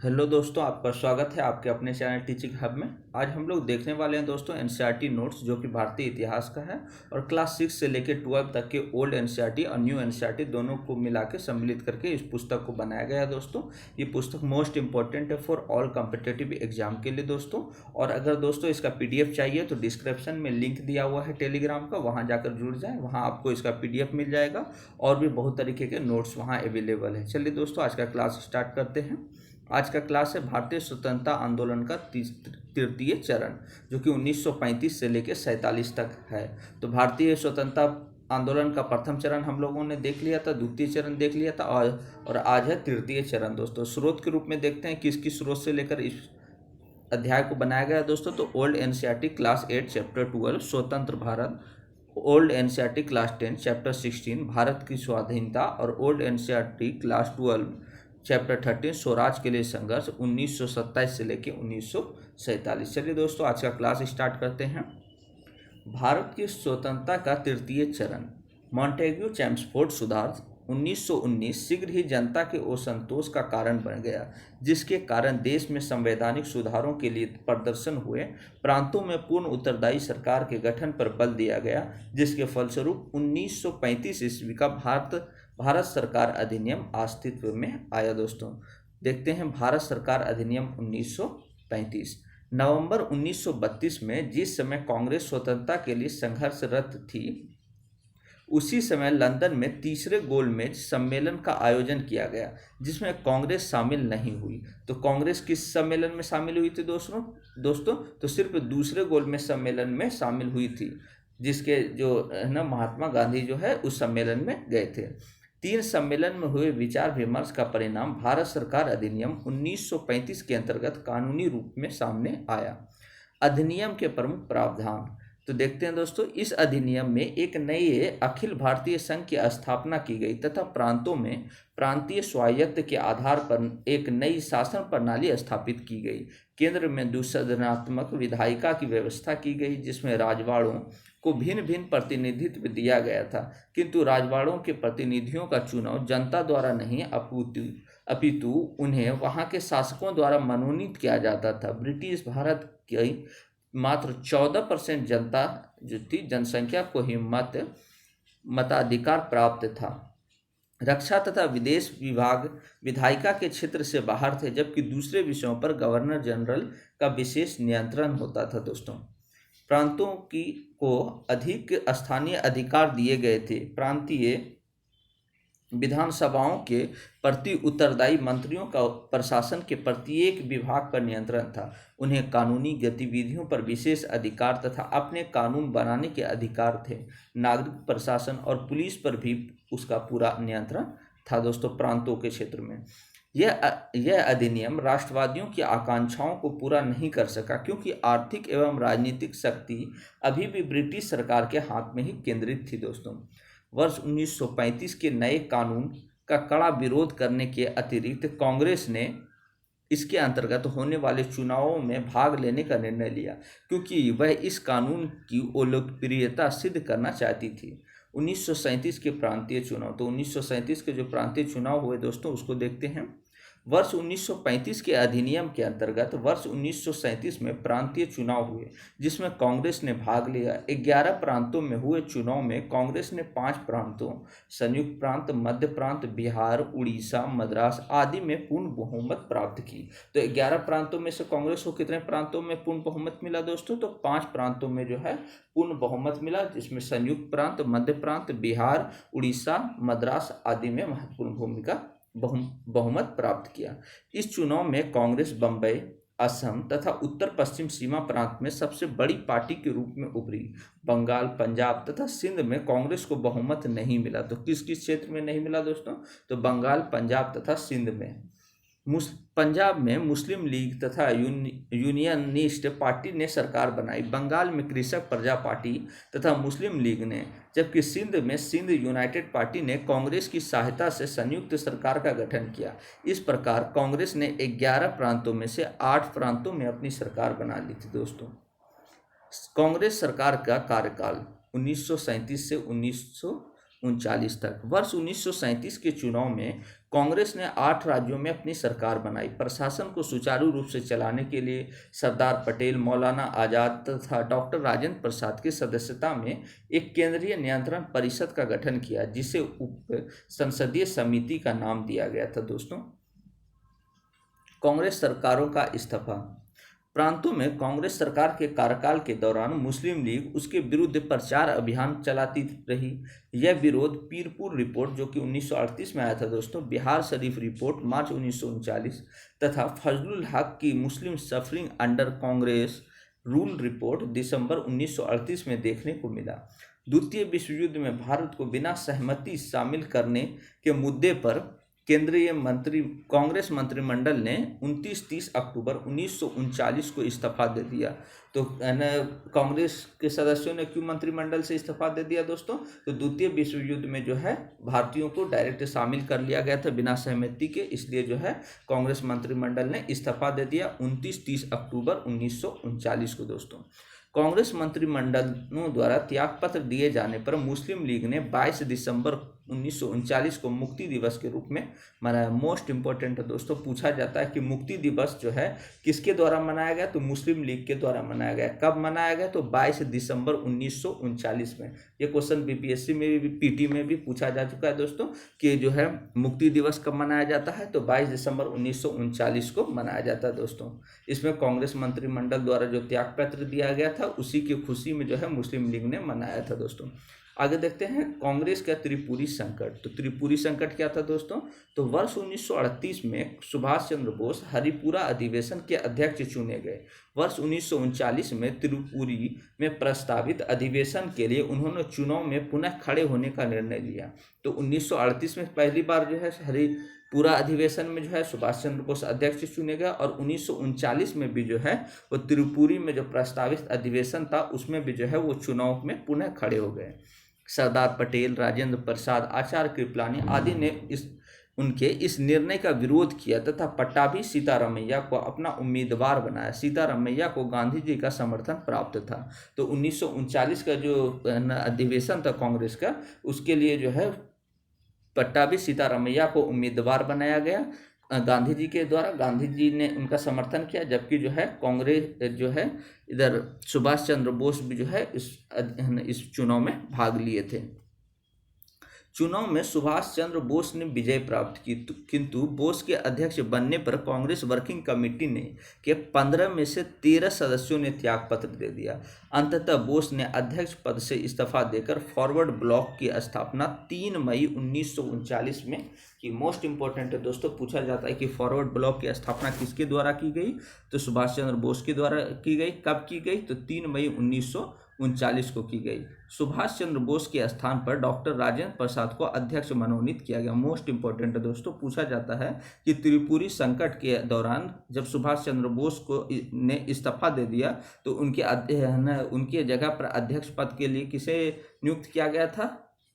Hello दोस्तों, आपका स्वागत है आपके अपने चैनल टीचिंग हब में। आज हम लोग देखने वाले हैं दोस्तों एनसीईआरटी नोट्स, जो कि भारतीय इतिहास का है और क्लास 6 से लेकर 12 तक के ओल्ड एनसीईआरटी और न्यू एनसीईआरटी दोनों को मिला के सम्मिलित करके इस पुस्तक को बनाया गया है दोस्तों। ये पुस्तक मोस्ट इंपॉर्टेंट है फॉर ऑल कॉम्पिटिटिव एग्जाम के लिए दोस्तों। और अगर दोस्तों इसका पीडीएफ चाहिए तो डिस्क्रिप्शन में लिंक दिया हुआ है टेलीग्राम का, वहाँ जाकर जुड़ जाए, वहाँ आपको इसका पीडीएफ मिल जाएगा और भी बहुत तरीके के नोट्स वहाँ अवेलेबल है। चलिए दोस्तों, आज का क्लास स्टार्ट करते हैं। आज का क्लास है भारतीय स्वतंत्रता आंदोलन का तृतीय चरण, जो कि 1935 से लेकर 47 तक है। तो भारतीय स्वतंत्रता आंदोलन का प्रथम चरण हम लोगों ने देख लिया था, द्वितीय चरण देख लिया था और आज है तृतीय चरण दोस्तों। स्रोत के रूप में देखते हैं किस किस स्रोत से लेकर इस अध्याय को बनाया गया दोस्तों। तो ओल्ड एनसीईआरटी क्लास 8 चैप्टर 12 स्वतंत्र Bharat, old NCERT class 10 chapter 16 Bharat की स्वाधीनता और old NCERT class 12 chapter 13 Swaraj के लिए संघर्ष 1927 से लेकर 1947। चलिए दोस्तों, आज का क्लास स्टार्ट करते हैं। भारत की स्वतंत्रता का तृतीय चरण, मॉन्टेग्यू चैम्सफोर्ड सुधार 1919 शीघ्र ही जनता के असंतोष का कारण बन गया, जिसके कारण देश में संवैधानिक सुधारों के लिए प्रदर्शन हुए। प्रांतों में पूर्ण उत्तरदायी सरकार के गठन पर बल दिया गया, जिसके फलस्वरूप 1935 ईस्वी का भारत सरकार अधिनियम अस्तित्व में आया दोस्तों। देखते हैं भारत सरकार अधिनियम 1935। नवंबर 1932 में जिस समय कांग्रेस स्वतंत्रता के लिए संघर्षरत थी, उसी समय लंदन में तीसरे गोलमेज सम्मेलन का आयोजन किया गया, जिसमें कांग्रेस शामिल नहीं हुई। तो कांग्रेस किस सम्मेलन में शामिल हुई थी दोस्तों तो सिर्फ दूसरे गोलमेज सम्मेलन में शामिल हुई थी, जिसके जो है ना महात्मा गांधी जो है उस सम्मेलन में गए थे। 3 सम्मेलन में हुए विचार विमर्श का परिणाम भारत सरकार अधिनियम 1935 के अंतर्गत कानूनी रूप में सामने आया। अधिनियम के प्रमुख प्रावधान तो देखते हैं दोस्तों। इस अधिनियम में एक नए अखिल भारतीय संघ की स्थापना की गई तथा प्रांतों में प्रांतीय स्वायत्त के आधार पर एक नई शासन प्रणाली स्थापित की गई। केंद्र में द्विसदनात्मक विधायिका की व्यवस्था की गई, जिसमें राजवाड़ों को भिन्न भिन्न प्रतिनिधित्व दिया गया था, किंतु राजवाड़ों के प्रतिनिधियों का चुनाव जनता द्वारा नहीं अपितु उन्हें वहां के शासकों द्वारा मनोनीत किया जाता था। ब्रिटिश भारत की मात्र 14% जनता जो थी, जनसंख्या को ही मताधिकार प्राप्त था। रक्षा तथा विदेश विभाग विधायिका के क्षेत्र से बाहर थे, जबकि दूसरे विषयों पर गवर्नर जनरल का विशेष नियंत्रण होता था दोस्तों। प्रांतों को अधिक स्थानीय अधिकार दिए गए थे। प्रांतीय विधानसभाओं के प्रति उत्तरदायी मंत्रियों का प्रशासन के प्रत्येक विभाग पर नियंत्रण था। उन्हें कानूनी गतिविधियों पर विशेष अधिकार तथा अपने कानून बनाने के अधिकार थे। नागरिक प्रशासन और पुलिस पर भी उसका पूरा नियंत्रण था दोस्तों प्रांतों के क्षेत्र में। यह अधिनियम राष्ट्रवादियों की आकांक्षाओं को पूरा नहीं कर सका, क्योंकि आर्थिक एवं राजनीतिक शक्ति अभी भी ब्रिटिश सरकार के हाथ में ही केंद्रित थी दोस्तों। वर्ष 1935 के नए कानून का कड़ा विरोध करने के अतिरिक्त कांग्रेस ने इसके अंतर्गत होने वाले चुनावों में भाग लेने का निर्णय लिया, क्योंकि वह इस कानून की लोकप्रियता सिद्ध करना चाहती थी। 1937 के प्रांतीय चुनाव, तो 1937 के जो प्रांतीय चुनाव हुए दोस्तों उसको देखते हैं। वर्ष 1935 के अधिनियम के अंतर्गत वर्ष 1937 में प्रांतीय चुनाव हुए, जिसमें कांग्रेस ने भाग लिया। 11 प्रांतों में हुए चुनाव में कांग्रेस ने 5 प्रांतों संयुक्त प्रांत, मध्य प्रांत, बिहार, उड़ीसा, मद्रास आदि में पूर्ण बहुमत प्राप्त की। तो 11 प्रांतों में से कांग्रेस को कितने प्रांतों में पूर्ण बहुमत मिला दोस्तों? तो 5 प्रांतों में जो है पूर्ण बहुमत मिला, जिसमें संयुक्त प्रांत, मध्य प्रांत, बिहार, उड़ीसा, मद्रास आदि में महत्वपूर्ण भूमिका बहुमत प्राप्त किया। इस चुनाव में कांग्रेस बंबई, असम तथा उत्तर पश्चिम सीमा प्रांत में सबसे बड़ी पार्टी के रूप में उभरी। बंगाल, पंजाब तथा सिंध में कांग्रेस को बहुमत नहीं मिला। तो किस किस क्षेत्र में नहीं मिला दोस्तों? तो बंगाल, पंजाब तथा सिंध में। पंजाब में मुस्लिम लीग तथा यूनियनिस्ट पार्टी ने सरकार बनाई। बंगाल में कृषक प्रजा पार्टी तथा मुस्लिम लीग ने, जबकि सिंध में सिंध यूनाइटेड पार्टी ने कांग्रेस की सहायता से संयुक्त सरकार का गठन किया। इस प्रकार कांग्रेस ने 11 प्रांतों में से 8 प्रांतों में अपनी सरकार बना ली थी दोस्तों। कांग्रेस सरकार का कार्यकाल 1937 से 1939 तक। वर्ष 1937 के चुनाव में कांग्रेस ने 8 राज्यों में अपनी सरकार बनाई। प्रशासन को सुचारू रूप से चलाने के लिए सरदार पटेल, मौलाना आज़ाद तथा डॉक्टर राजेंद्र प्रसाद की सदस्यता में एक केंद्रीय नियंत्रण परिषद का गठन किया, जिसे उप संसदीय समिति का नाम दिया गया था। दोस्तों, कांग्रेस सरकारों का इस्तीफा। प्रांतों में कांग्रेस सरकार के कार्यकाल के दौरान मुस्लिम लीग उसके विरुद्ध प्रचार अभियान चलाती रही। यह विरोध पीरपुर रिपोर्ट जो कि 1938 में आया था दोस्तों, बिहार शरीफ रिपोर्ट मार्च 1939 तथा फजलुल हक की Muslim suffering under Congress rule report December 1938 में देखने को मिला। द्वितीय विश्व युद्ध में भारत को बिना सहमति शामिल करने के मुद्दे पर कांग्रेस मंत्रिमंडल ने 29-30 अक्टूबर 1939 को इस्तीफा दे दिया। तो कांग्रेस के सदस्यों ने क्यों मंत्रिमंडल से इस्तीफा दे दिया दोस्तों? तो द्वितीय विश्व युद्ध में जो है भारतीयों को डायरेक्ट शामिल कर लिया गया था बिना सहमति के, इसलिए जो है कांग्रेस मंत्रिमंडल ने इस्तीफा दे दिया 29-30 अक्टूबर 1939 को। दोस्तों, कांग्रेस मंत्रिमंडलों द्वारा त्यागपत्र दिए जाने पर मुस्लिम लीग ने 22 दिसंबर 1939 को मुक्ति दिवस के रूप में मनाया। मोस्ट इंपॉर्टेंट है दोस्तों, पूछा जाता है कि मुक्ति दिवस जो है किसके द्वारा मनाया गया? तो मुस्लिम लीग के द्वारा मनाया गया। कब मनाया गया? तो 22 दिसंबर 1939 में। ये क्वेश्चन बीपीएससी में भी, पीटी में भी पूछा जा चुका है दोस्तों कि जो है मुक्ति दिवस कब मनाया जाता है? तो 22 दिसंबर 1939 को मनाया जाता है। दोस्तों, इसमें कांग्रेस मंत्रिमंडल द्वारा जो त्यागपत्र दिया गया था उसी की खुशी में जो है मुस्लिम लीग ने मनाया था। दोस्तों, आगे देखते हैं कांग्रेस का त्रिपुरी संकट। तो त्रिपुरी संकट क्या था दोस्तों? तो वर्ष 1938 में सुभाष चंद्र बोस हरिपुरा अधिवेशन के अध्यक्ष चुने गए। वर्ष 1939 में त्रिपुरी में प्रस्तावित अधिवेशन के लिए उन्होंने चुनाव में पुनः खड़े होने का निर्णय लिया। तो 1938 में पहली बार जो है हरिपुरा अधिवेशन में जो है सुभाष चंद्र बोस अध्यक्ष चुने गए, और 1939 में भी जो है वो त्रिपुरी में जो प्रस्तावित अधिवेशन था उसमें भी जो है वो चुनाव में पुनः खड़े हो गए। सरदार पटेल, राजेंद्र प्रसाद, आचार्य कृपलानी आदि ने उनके इस निर्णय का विरोध किया तथा पट्टाभी सीतारामैया को अपना उम्मीदवार बनाया। सीतारामैया को गांधी जी का समर्थन प्राप्त था। तो 1939 का जो अधिवेशन था कांग्रेस का, उसके लिए जो है पट्टाभी सीतारामैया को उम्मीदवार बनाया गया गांधी जी के द्वारा। गांधी जी ने उनका समर्थन किया, जबकि जो है कांग्रेस जो है इधर सुभाष चंद्र बोस भी जो है इस चुनाव में भाग लिए थे। चुनाव में सुभाष चंद्र बोस ने विजय प्राप्त की, किंतु बोस के अध्यक्ष बनने पर कांग्रेस वर्किंग कमेटी ने के 15 में से 13 सदस्यों ने त्यागपत्र दे दिया। अंततः बोस ने अध्यक्ष पद से इस्तीफा देकर फॉरवर्ड ब्लॉक की स्थापना 3 मई 1939 में की। मोस्ट इंपॉर्टेंट है दोस्तों, पूछा जाता है कि फॉरवर्ड ब्लॉक की स्थापना किसके द्वारा की गई? तो सुभाष चंद्र बोस के द्वारा की गई। कब की गई? तो 3 मई 1939 को की गई। सुभाष चंद्र बोस के स्थान पर डॉक्टर राजेंद्र प्रसाद को अध्यक्ष मनोनीत किया गया। मोस्ट इंपॉर्टेंट है दोस्तों, पूछा जाता है कि त्रिपुरी संकट के दौरान जब सुभाष चंद्र बोस को ने इस्तीफा दे दिया तो उनके जगह पर अध्यक्ष पद के लिए किसे नियुक्त किया गया था?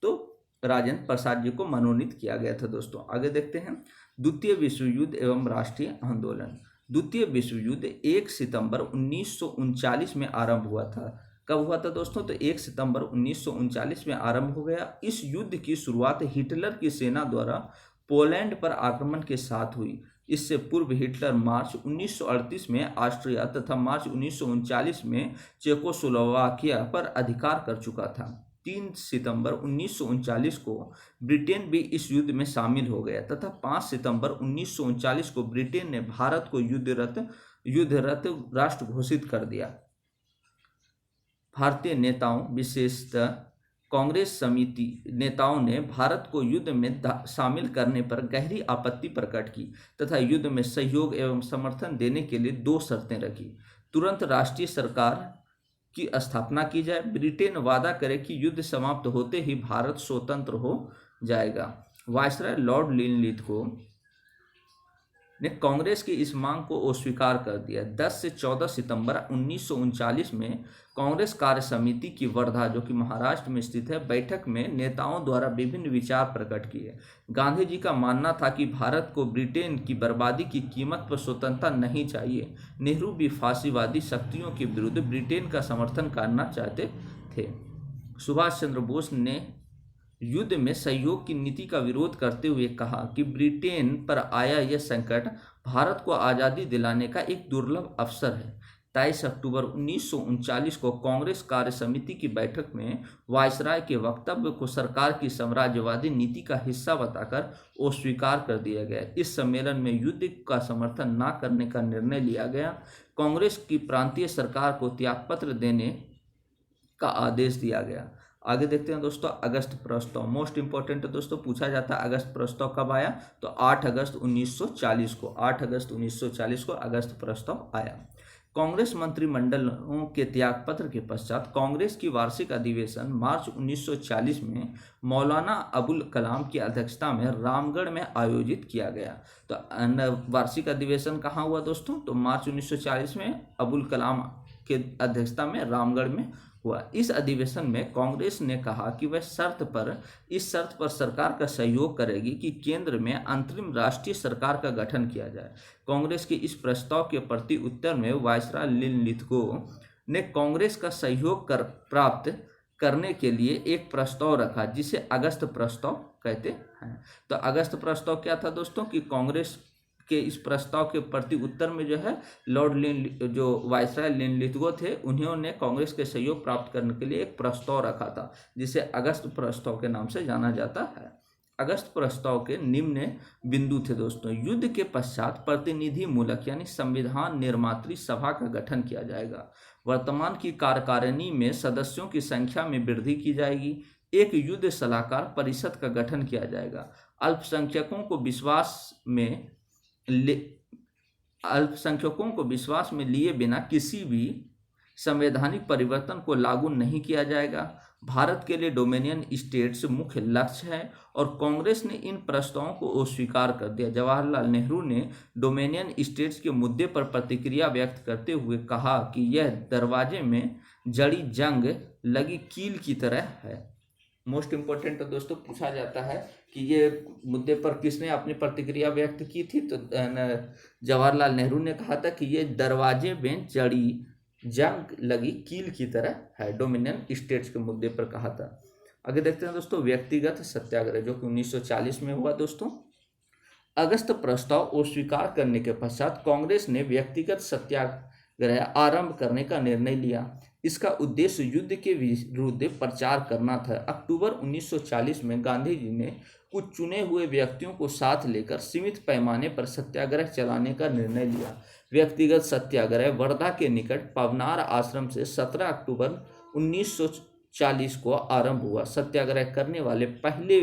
तो राजेंद्र प्रसाद जी को मनोनीत किया गया था। दोस्तों, आगे देखते हैं द्वितीय विश्व युद्ध एवं राष्ट्रीय आंदोलन। द्वितीय विश्व युद्ध 1 सितंबर 1939 में आरंभ हुआ था। कब हुआ था दोस्तों? तो 1 सितंबर 1939 में आरंभ हो गया। इस युद्ध की शुरुआत हिटलर की सेना द्वारा पोलैंड पर आक्रमण के साथ हुई। इससे पूर्व हिटलर मार्च 1938 में ऑस्ट्रिया तथा मार्च 1939 में चेकोस्लोवाकिया पर अधिकार कर चुका था। 3 सितंबर 1939 को ब्रिटेन भी इस युद्ध में शामिल हो गया तथा 5 सितंबर 1939 को ब्रिटेन ने भारत को युद्धरत राष्ट्र घोषित कर दिया। भारतीय नेताओं, विशेषतः कांग्रेस समिति नेताओं ने भारत को युद्ध में शामिल करने पर गहरी आपत्ति प्रकट की तथा युद्ध में सहयोग एवं समर्थन देने के लिए 2 शर्तें रखी। तुरंत राष्ट्रीय सरकार की स्थापना की जाए, ब्रिटेन वादा करे कि युद्ध समाप्त होते ही भारत स्वतंत्र हो जाएगा। वायसराय लॉर्ड लिनलिथ ने कांग्रेस की इस मांग को अस्वीकार कर दिया। 10 से 14 सितंबर 1939 में कांग्रेस कार्य समिति की वर्धा, जो कि महाराष्ट्र में स्थित है, बैठक में नेताओं द्वारा विभिन्न विचार प्रकट किए। गांधी जी का मानना था कि भारत को ब्रिटेन की बर्बादी की कीमत पर स्वतंत्रता नहीं चाहिए। नेहरू भी फासीवादी शक्तियों के विरुद्ध ब्रिटेन का समर्थन करना चाहते थे। सुभाष चंद्र बोस ने युद्ध में सहयोग की नीति का विरोध करते हुए कहा कि ब्रिटेन पर आया यह संकट भारत को आज़ादी दिलाने का एक दुर्लभ अवसर है। 23 अक्टूबर 1939 को कांग्रेस कार्य समिति की बैठक में वायसराय के वक्तव्य को सरकार की साम्राज्यवादी नीति का हिस्सा बताकर अस्वीकार कर दिया गया। इस सम्मेलन में युद्ध का समर्थन न करने का निर्णय लिया गया। कांग्रेस की प्रांतीय सरकार को त्यागपत्र देने का आदेश दिया गया। आगे देखते हैं दोस्तों, अगस्त प्रस्ताव मोस्ट इंपॉर्टेंट है दोस्तों, पूछा जाता है अगस्त प्रस्ताव कब आया, तो 8 अगस्त 1940 को 8 अगस्त 1940 को अगस्त प्रस्ताव आया। कांग्रेस मंत्रिमंडलों के त्यागपत्र के पश्चात कांग्रेस की वार्षिक अधिवेशन मार्च 1940 में मौलाना अबुल कलाम की अध्यक्षता में रामगढ़ में आयोजित किया गया। तो वार्षिक अधिवेशन कहाँ हुआ दोस्तों, तो मार्च 1940 में अबुल कलाम के अध्यक्षता में रामगढ़ में हुआ। इस अधिवेशन में कांग्रेस ने कहा कि वह इस शर्त पर सरकार का सहयोग करेगी कि केंद्र में अंतरिम राष्ट्रीय सरकार का गठन किया जाए। कांग्रेस के इस प्रस्ताव के प्रति उत्तर में वायसराय लिनलिथगो ने कांग्रेस का सहयोग प्राप्त करने के लिए एक प्रस्ताव रखा जिसे अगस्त प्रस्ताव कहते हैं। तो अगस्त प्रस्ताव क्या था दोस्तों, कि कांग्रेस के इस प्रस्ताव के प्रति उत्तर में जो है जो वायसराय लिनलिथगो थे उन्होंने कांग्रेस के सहयोग प्राप्त करने के लिए एक प्रस्ताव रखा था जिसे अगस्त प्रस्ताव के नाम से जाना जाता है। अगस्त प्रस्ताव के निम्न बिंदु थे दोस्तों, युद्ध के पश्चात प्रतिनिधि मूलक यानी संविधान निर्मात्री सभा का गठन किया जाएगा। वर्तमान की कार्यकारिणी में सदस्यों की संख्या में वृद्धि की जाएगी। एक युद्ध सलाहकार परिषद का गठन किया जाएगा। अल्पसंख्यकों को विश्वास में लिए बिना किसी भी संवैधानिक परिवर्तन को लागू नहीं किया जाएगा। भारत के लिए डोमिनियन स्टेट्स मुख्य लक्ष्य है और कांग्रेस ने इन प्रस्तावों को अस्वीकार कर दिया। जवाहरलाल नेहरू ने डोमिनियन स्टेट्स के मुद्दे पर प्रतिक्रिया व्यक्त करते हुए कहा कि यह दरवाजे में जड़ी जंग लगी कील की तरह है। मोस्ट इम्पोर्टेंट दोस्तों, पूछा जाता है कि ये मुद्दे पर किसने अपनी प्रतिक्रिया व्यक्त की थी, तो जवाहरलाल नेहरू ने कहा था कि ये दरवाजे में जड़ी जंग लगी कील की तरह है, डोमिनियन स्टेट्स के मुद्दे पर कहा था। आगे देखते हैं दोस्तों, व्यक्तिगत सत्याग्रह जो कि 1940 में हुआ दोस्तों। अगस्त प्रस्ताव अस्वीकार करने के पश्चात कांग्रेस ने व्यक्तिगत सत्याग्रह आरंभ करने का निर्णय लिया। इसका उद्देश्य युद्ध के विरुद्ध प्रचार करना था। अक्टूबर 1940 में गांधी जी ने कुछ चुने हुए व्यक्तियों को साथ लेकर सीमित पैमाने पर सत्याग्रह चलाने का निर्णय लिया। व्यक्तिगत सत्याग्रह वर्धा के निकट पवनार आश्रम से 17 अक्टूबर 1940 को आरंभ हुआ। सत्याग्रह करने वाले पहले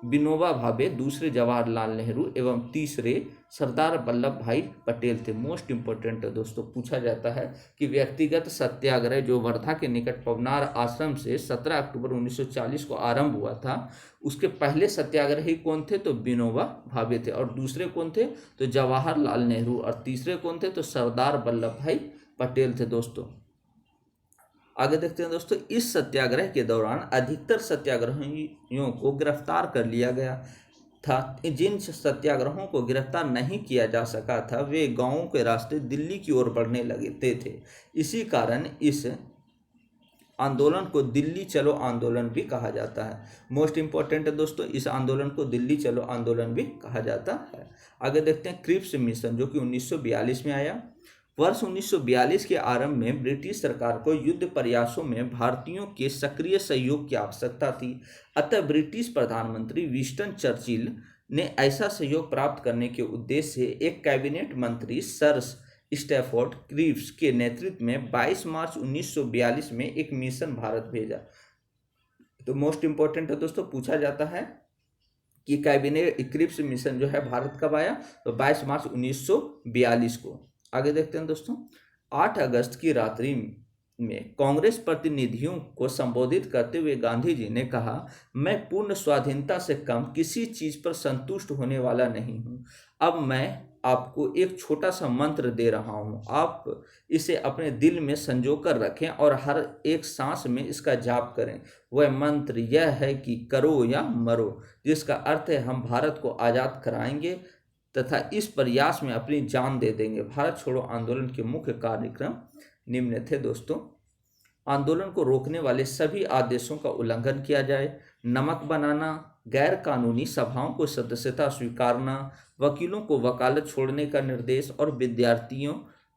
विनोबा भावे, दूसरे जवाहरलाल नेहरू एवं तीसरे सरदार वल्लभ भाई पटेल थे। मोस्ट इंपॉर्टेंट है दोस्तों, पूछा जाता है कि व्यक्तिगत सत्याग्रह जो वर्धा के निकट पवनार आश्रम से 17 अक्टूबर 1940 को आरंभ हुआ था, उसके पहले सत्याग्रही कौन थे, तो विनोबा भावे थे, और दूसरे कौन थे, तो जवाहरलाल नेहरू, और तीसरे कौन थे, तो सरदार वल्लभ भाई पटेल थे दोस्तों। आगे देखते हैं दोस्तों, इस सत्याग्रह के दौरान अधिकतर सत्याग्रहियों को गिरफ्तार कर लिया गया था। जिन सत्याग्रहों को गिरफ्तार नहीं किया जा सका था वे गांवों के रास्ते दिल्ली की ओर बढ़ने लगे थे। इसी कारण इस आंदोलन को दिल्ली चलो आंदोलन भी कहा जाता है। मोस्ट इंपॉर्टेंट है दोस्तों, इस आंदोलन को दिल्ली चलो आंदोलन भी कहा जाता है। आगे देखते हैं क्रिप्स मिशन जो कि 1942 में आया। वर्ष 1942 के आरंभ में ब्रिटिश सरकार को युद्ध प्रयासों में भारतीयों के सक्रिय सहयोग की आवश्यकता थी। अतः ब्रिटिश प्रधानमंत्री विंस्टन चर्चिल ने ऐसा सहयोग प्राप्त करने के उद्देश्य से एक कैबिनेट मंत्री सर स्टैफोर्ड क्रिप्स के नेतृत्व में 22 मार्च 1942 में एक मिशन भारत भेजा। तो मोस्ट इंपॉर्टेंट है दोस्तों, पूछा जाता है कि कैबिनेट क्रिप्स मिशन जो है भारत कब आया, तो 22 मार्च 1942 को। आगे देखते हैं दोस्तों, 8 अगस्त की रात्रि में कांग्रेस प्रतिनिधियों को संबोधित करते हुए गांधी जी ने कहा, मैं पूर्ण स्वाधीनता से कम किसी चीज पर संतुष्ट होने वाला नहीं हूं। अब मैं आपको एक छोटा सा मंत्र दे रहा हूं, आप इसे अपने दिल में संजो कर रखें और हर एक सांस में इसका जाप करें। वह मंत्र यह है कि करो या मरो, जिसका अर्थ है हम भारत को आज़ाद कराएंगे तथा इस प्रयास में अपनी जान दे देंगे। भारत छोड़ो आंदोलन के मुख्य कार्यक्रम निम्न थे दोस्तों। आंदोलन को रोकने वाले सभी आदेशों का उल्लंघन किया जाए, नमक बनाना, गैर कानूनी सभाओं को सदस्यता स्वीकारना, वकीलों को वकालत छोड़ने का निर्देश और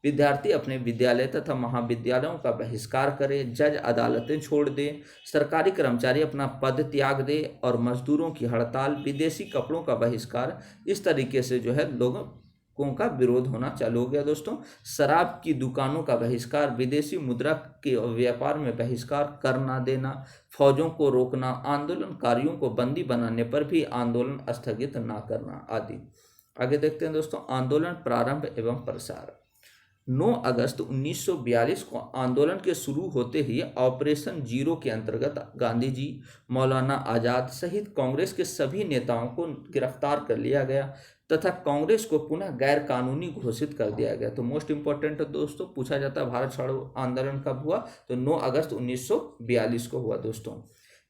विद्यार्थी अपने विद्यालय तथा महाविद्यालयों का बहिष्कार करें, जज अदालतें छोड़ दें, सरकारी कर्मचारी अपना पद त्याग दे और मजदूरों की हड़ताल, विदेशी कपड़ों का बहिष्कार, इस तरीके से जो है लोगों का विरोध होना चालू हो गया दोस्तों। शराब की दुकानों का बहिष्कार, विदेशी मुद्रा के व्यापार में बहिष्कार, कर ना देना, फौजों को रोकना, आंदोलनकारियों को बंदी बनाने पर भी आंदोलन स्थगित ना करना आदि। आगे देखते हैं दोस्तों, आंदोलन प्रारंभ एवं प्रसार। 9 अगस्त 1942 को आंदोलन के शुरू होते ही ऑपरेशन जीरो के अंतर्गत गांधी जी, मौलाना आज़ाद सहित कांग्रेस के सभी नेताओं को गिरफ्तार कर लिया गया तथा कांग्रेस को पुनः गैर कानूनी घोषित कर दिया गया। तो मोस्ट इंपॉर्टेंट दोस्तों पूछा जाता है भारत छोड़ो आंदोलन कब हुआ, तो 9 अगस्त 1942 को हुआ दोस्तों।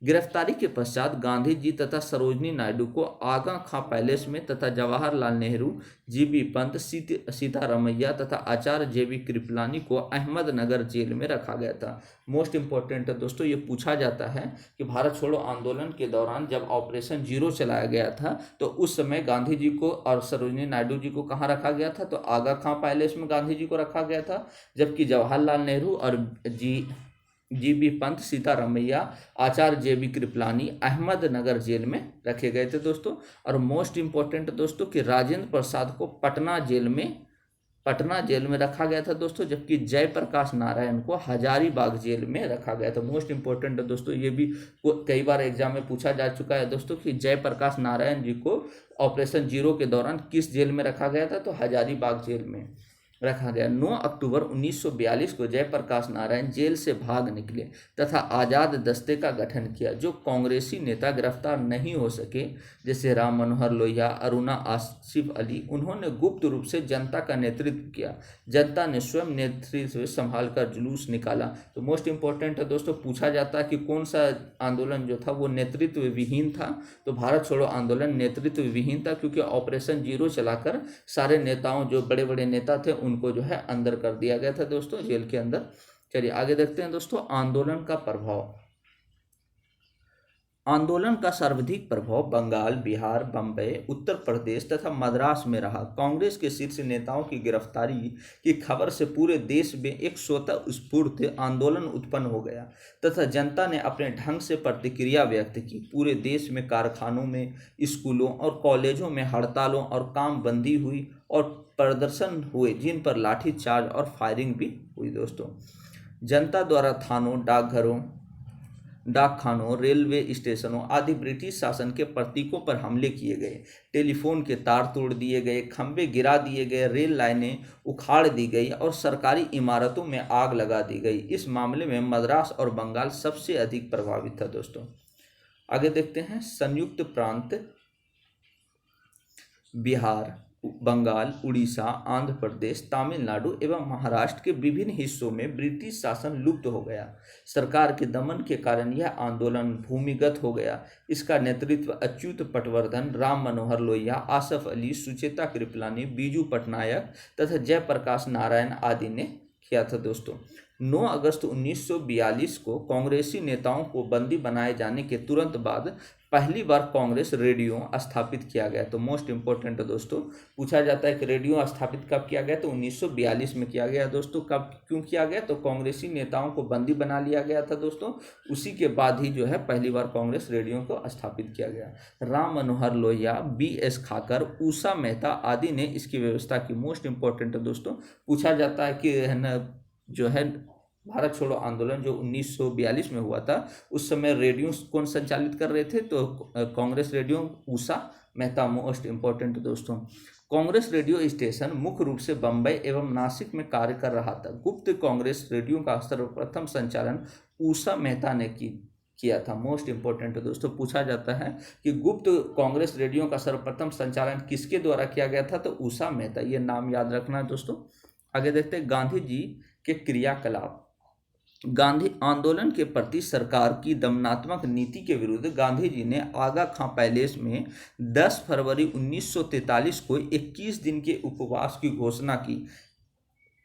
गिरफ्तारी के पश्चात गांधी जी तथा सरोजनी नायडू को आगा खां पैलेस में तथा जवाहरलाल नेहरू, जीबी पंत, सीतारमैया तथा आचार्य जेबी कृपलानी को अहमदनगर जेल में रखा गया था। मोस्ट इंपॉर्टेंट है दोस्तों, ये पूछा जाता है कि भारत छोड़ो आंदोलन के दौरान जब ऑपरेशन जीरो चलाया गया था तो उस समय गांधी जी को और सरोजनी नायडू जी को कहाँ रखा गया था, तो आगा खां पैलेस में गांधी जी को रखा गया था, जबकि जवाहरलाल नेहरू और जीबी पंत, सीतारमैया, आचार्य जेबी कृपलानी अहमदनगर जेल में रखे गए थे दोस्तों। और मोस्ट इंपॉर्टेंट दोस्तों कि राजेंद्र प्रसाद को पटना जेल में रखा गया था दोस्तों, जबकि जयप्रकाश नारायण को हजारीबाग जेल में रखा गया था। मोस्ट इंपॉर्टेंट दोस्तों, ये भी कई बार एग्जाम में पूछा जा चुका है दोस्तों कि जयप्रकाश नारायण जी को ऑपरेशन जीरो के दौरान किस जेल में रखा गया था, तो हजारीबाग जेल में रखा गया। 9 अक्टूबर 1942 को जयप्रकाश नारायण जेल से भाग निकले तथा आज़ाद दस्ते का गठन किया। जो कांग्रेसी नेता गिरफ्तार नहीं हो सके जैसे राम मनोहर लोहिया, अरुणा आसिफ अली, उन्होंने गुप्त रूप से जनता का नेतृत्व किया। जनता ने स्वयं नेतृत्व संभाल कर जुलूस निकाला। तो मोस्ट इंपॉर्टेंट है दोस्तों, पूछा जाता है कि कौन सा आंदोलन जो था वो नेतृत्व विहीन था, तो भारत छोड़ो आंदोलन नेतृत्व विहीन था, क्योंकि ऑपरेशन जीरो चलाकर सारे नेताओं, जो बड़े बड़े नेता थे, उनको जो है अंदर कर दिया गया था दोस्तों, जेल के अंदर। चलिए आगे देखते हैं दोस्तों, आंदोलन का प्रभाव। आंदोलन का सर्वाधिक प्रभाव बंगाल, बिहार, बम्बई, उत्तर प्रदेश तथा मद्रास में रहा। कांग्रेस के शीर्ष नेताओं की गिरफ्तारी की खबर से पूरे देश में एक स्वतः स्फूर्त आंदोलन उत्पन्न हो गया तथा जनता ने अपने ढंग से प्रतिक्रिया व्यक्त की। पूरे देश में कारखानों में, स्कूलों और कॉलेजों में हड़तालों और काम बंदी हुई और प्रदर्शन हुए, जिन पर लाठीचार्ज और फायरिंग भी हुई दोस्तों। जनता द्वारा थानों, डाकखानों, रेलवे स्टेशनों आदि ब्रिटिश शासन के प्रतीकों पर हमले किए गए। टेलीफोन के तार तोड़ दिए गए, खंभे गिरा दिए गए, रेल लाइनें उखाड़ दी गई और सरकारी इमारतों में आग लगा दी गई। इस मामले में मद्रास और बंगाल सबसे अधिक प्रभावित था दोस्तों। आगे देखते हैं, संयुक्त प्रांत बिहार, बंगाल, उड़ीसा, आंध्र प्रदेश, तमिलनाडु एवं महाराष्ट्र के विभिन्न हिस्सों में ब्रिटिश शासन लुप्त हो गया। सरकार के दमन के कारण यह आंदोलन भूमिगत हो गया। इसका नेतृत्व अच्युत पटवर्धन, राम मनोहर लोहिया, आसफ अली, सुचेता कृपलानी, बीजू पटनायक तथा जयप्रकाश नारायण आदि ने किया था दोस्तों। 9 अगस्त 1942 को कांग्रेसी नेताओं को बंदी बनाए जाने के तुरंत बाद पहली बार कांग्रेस रेडियो स्थापित किया गया। तो मोस्ट इंपॉर्टेंट दोस्तों, पूछा जाता है कि रेडियो स्थापित कब किया गया, तो 1942 में किया गया दोस्तों। कब, क्यों किया गया, तो कांग्रेसी नेताओं को बंदी बना लिया गया था दोस्तों। उसी के बाद ही जो है पहली बार कांग्रेस रेडियो को स्थापित किया गया। राम मनोहर लोहिया, BS खाकर, उषा मेहता आदि ने इसकी व्यवस्था की। मोस्ट इंपॉर्टेंट दोस्तों, पूछा जाता है कि है ना, जो है भारत छोड़ो आंदोलन जो 1942 में हुआ था, उस समय रेडियो कौन संचालित कर रहे थे, तो Congress radio, Usha Mehta. Most important दोस्तों, कांग्रेस रेडियो स्टेशन मुख्य रूप से बम्बई एवं नासिक में कार्य कर रहा था। गुप्त कांग्रेस रेडियो का सर्वप्रथम संचालन उषा मेहता ने किया था। मोस्ट इंपॉर्टेंट दोस्तों, पूछा जाता है कि गुप्त कांग्रेस रेडियो का सर्वप्रथम संचालन किसके द्वारा किया गया था, तो उषा मेहता। ये नाम याद रखना है दोस्तों। आगे देखते हैं, गांधी जी के क्रियाकलाप। गांधी आंदोलन के प्रति सरकार की दमनात्मक नीति के विरुद्ध गांधी जी ने आगा खां पैलेस में 10 फरवरी 1943 को 21 दिन के उपवास की घोषणा की।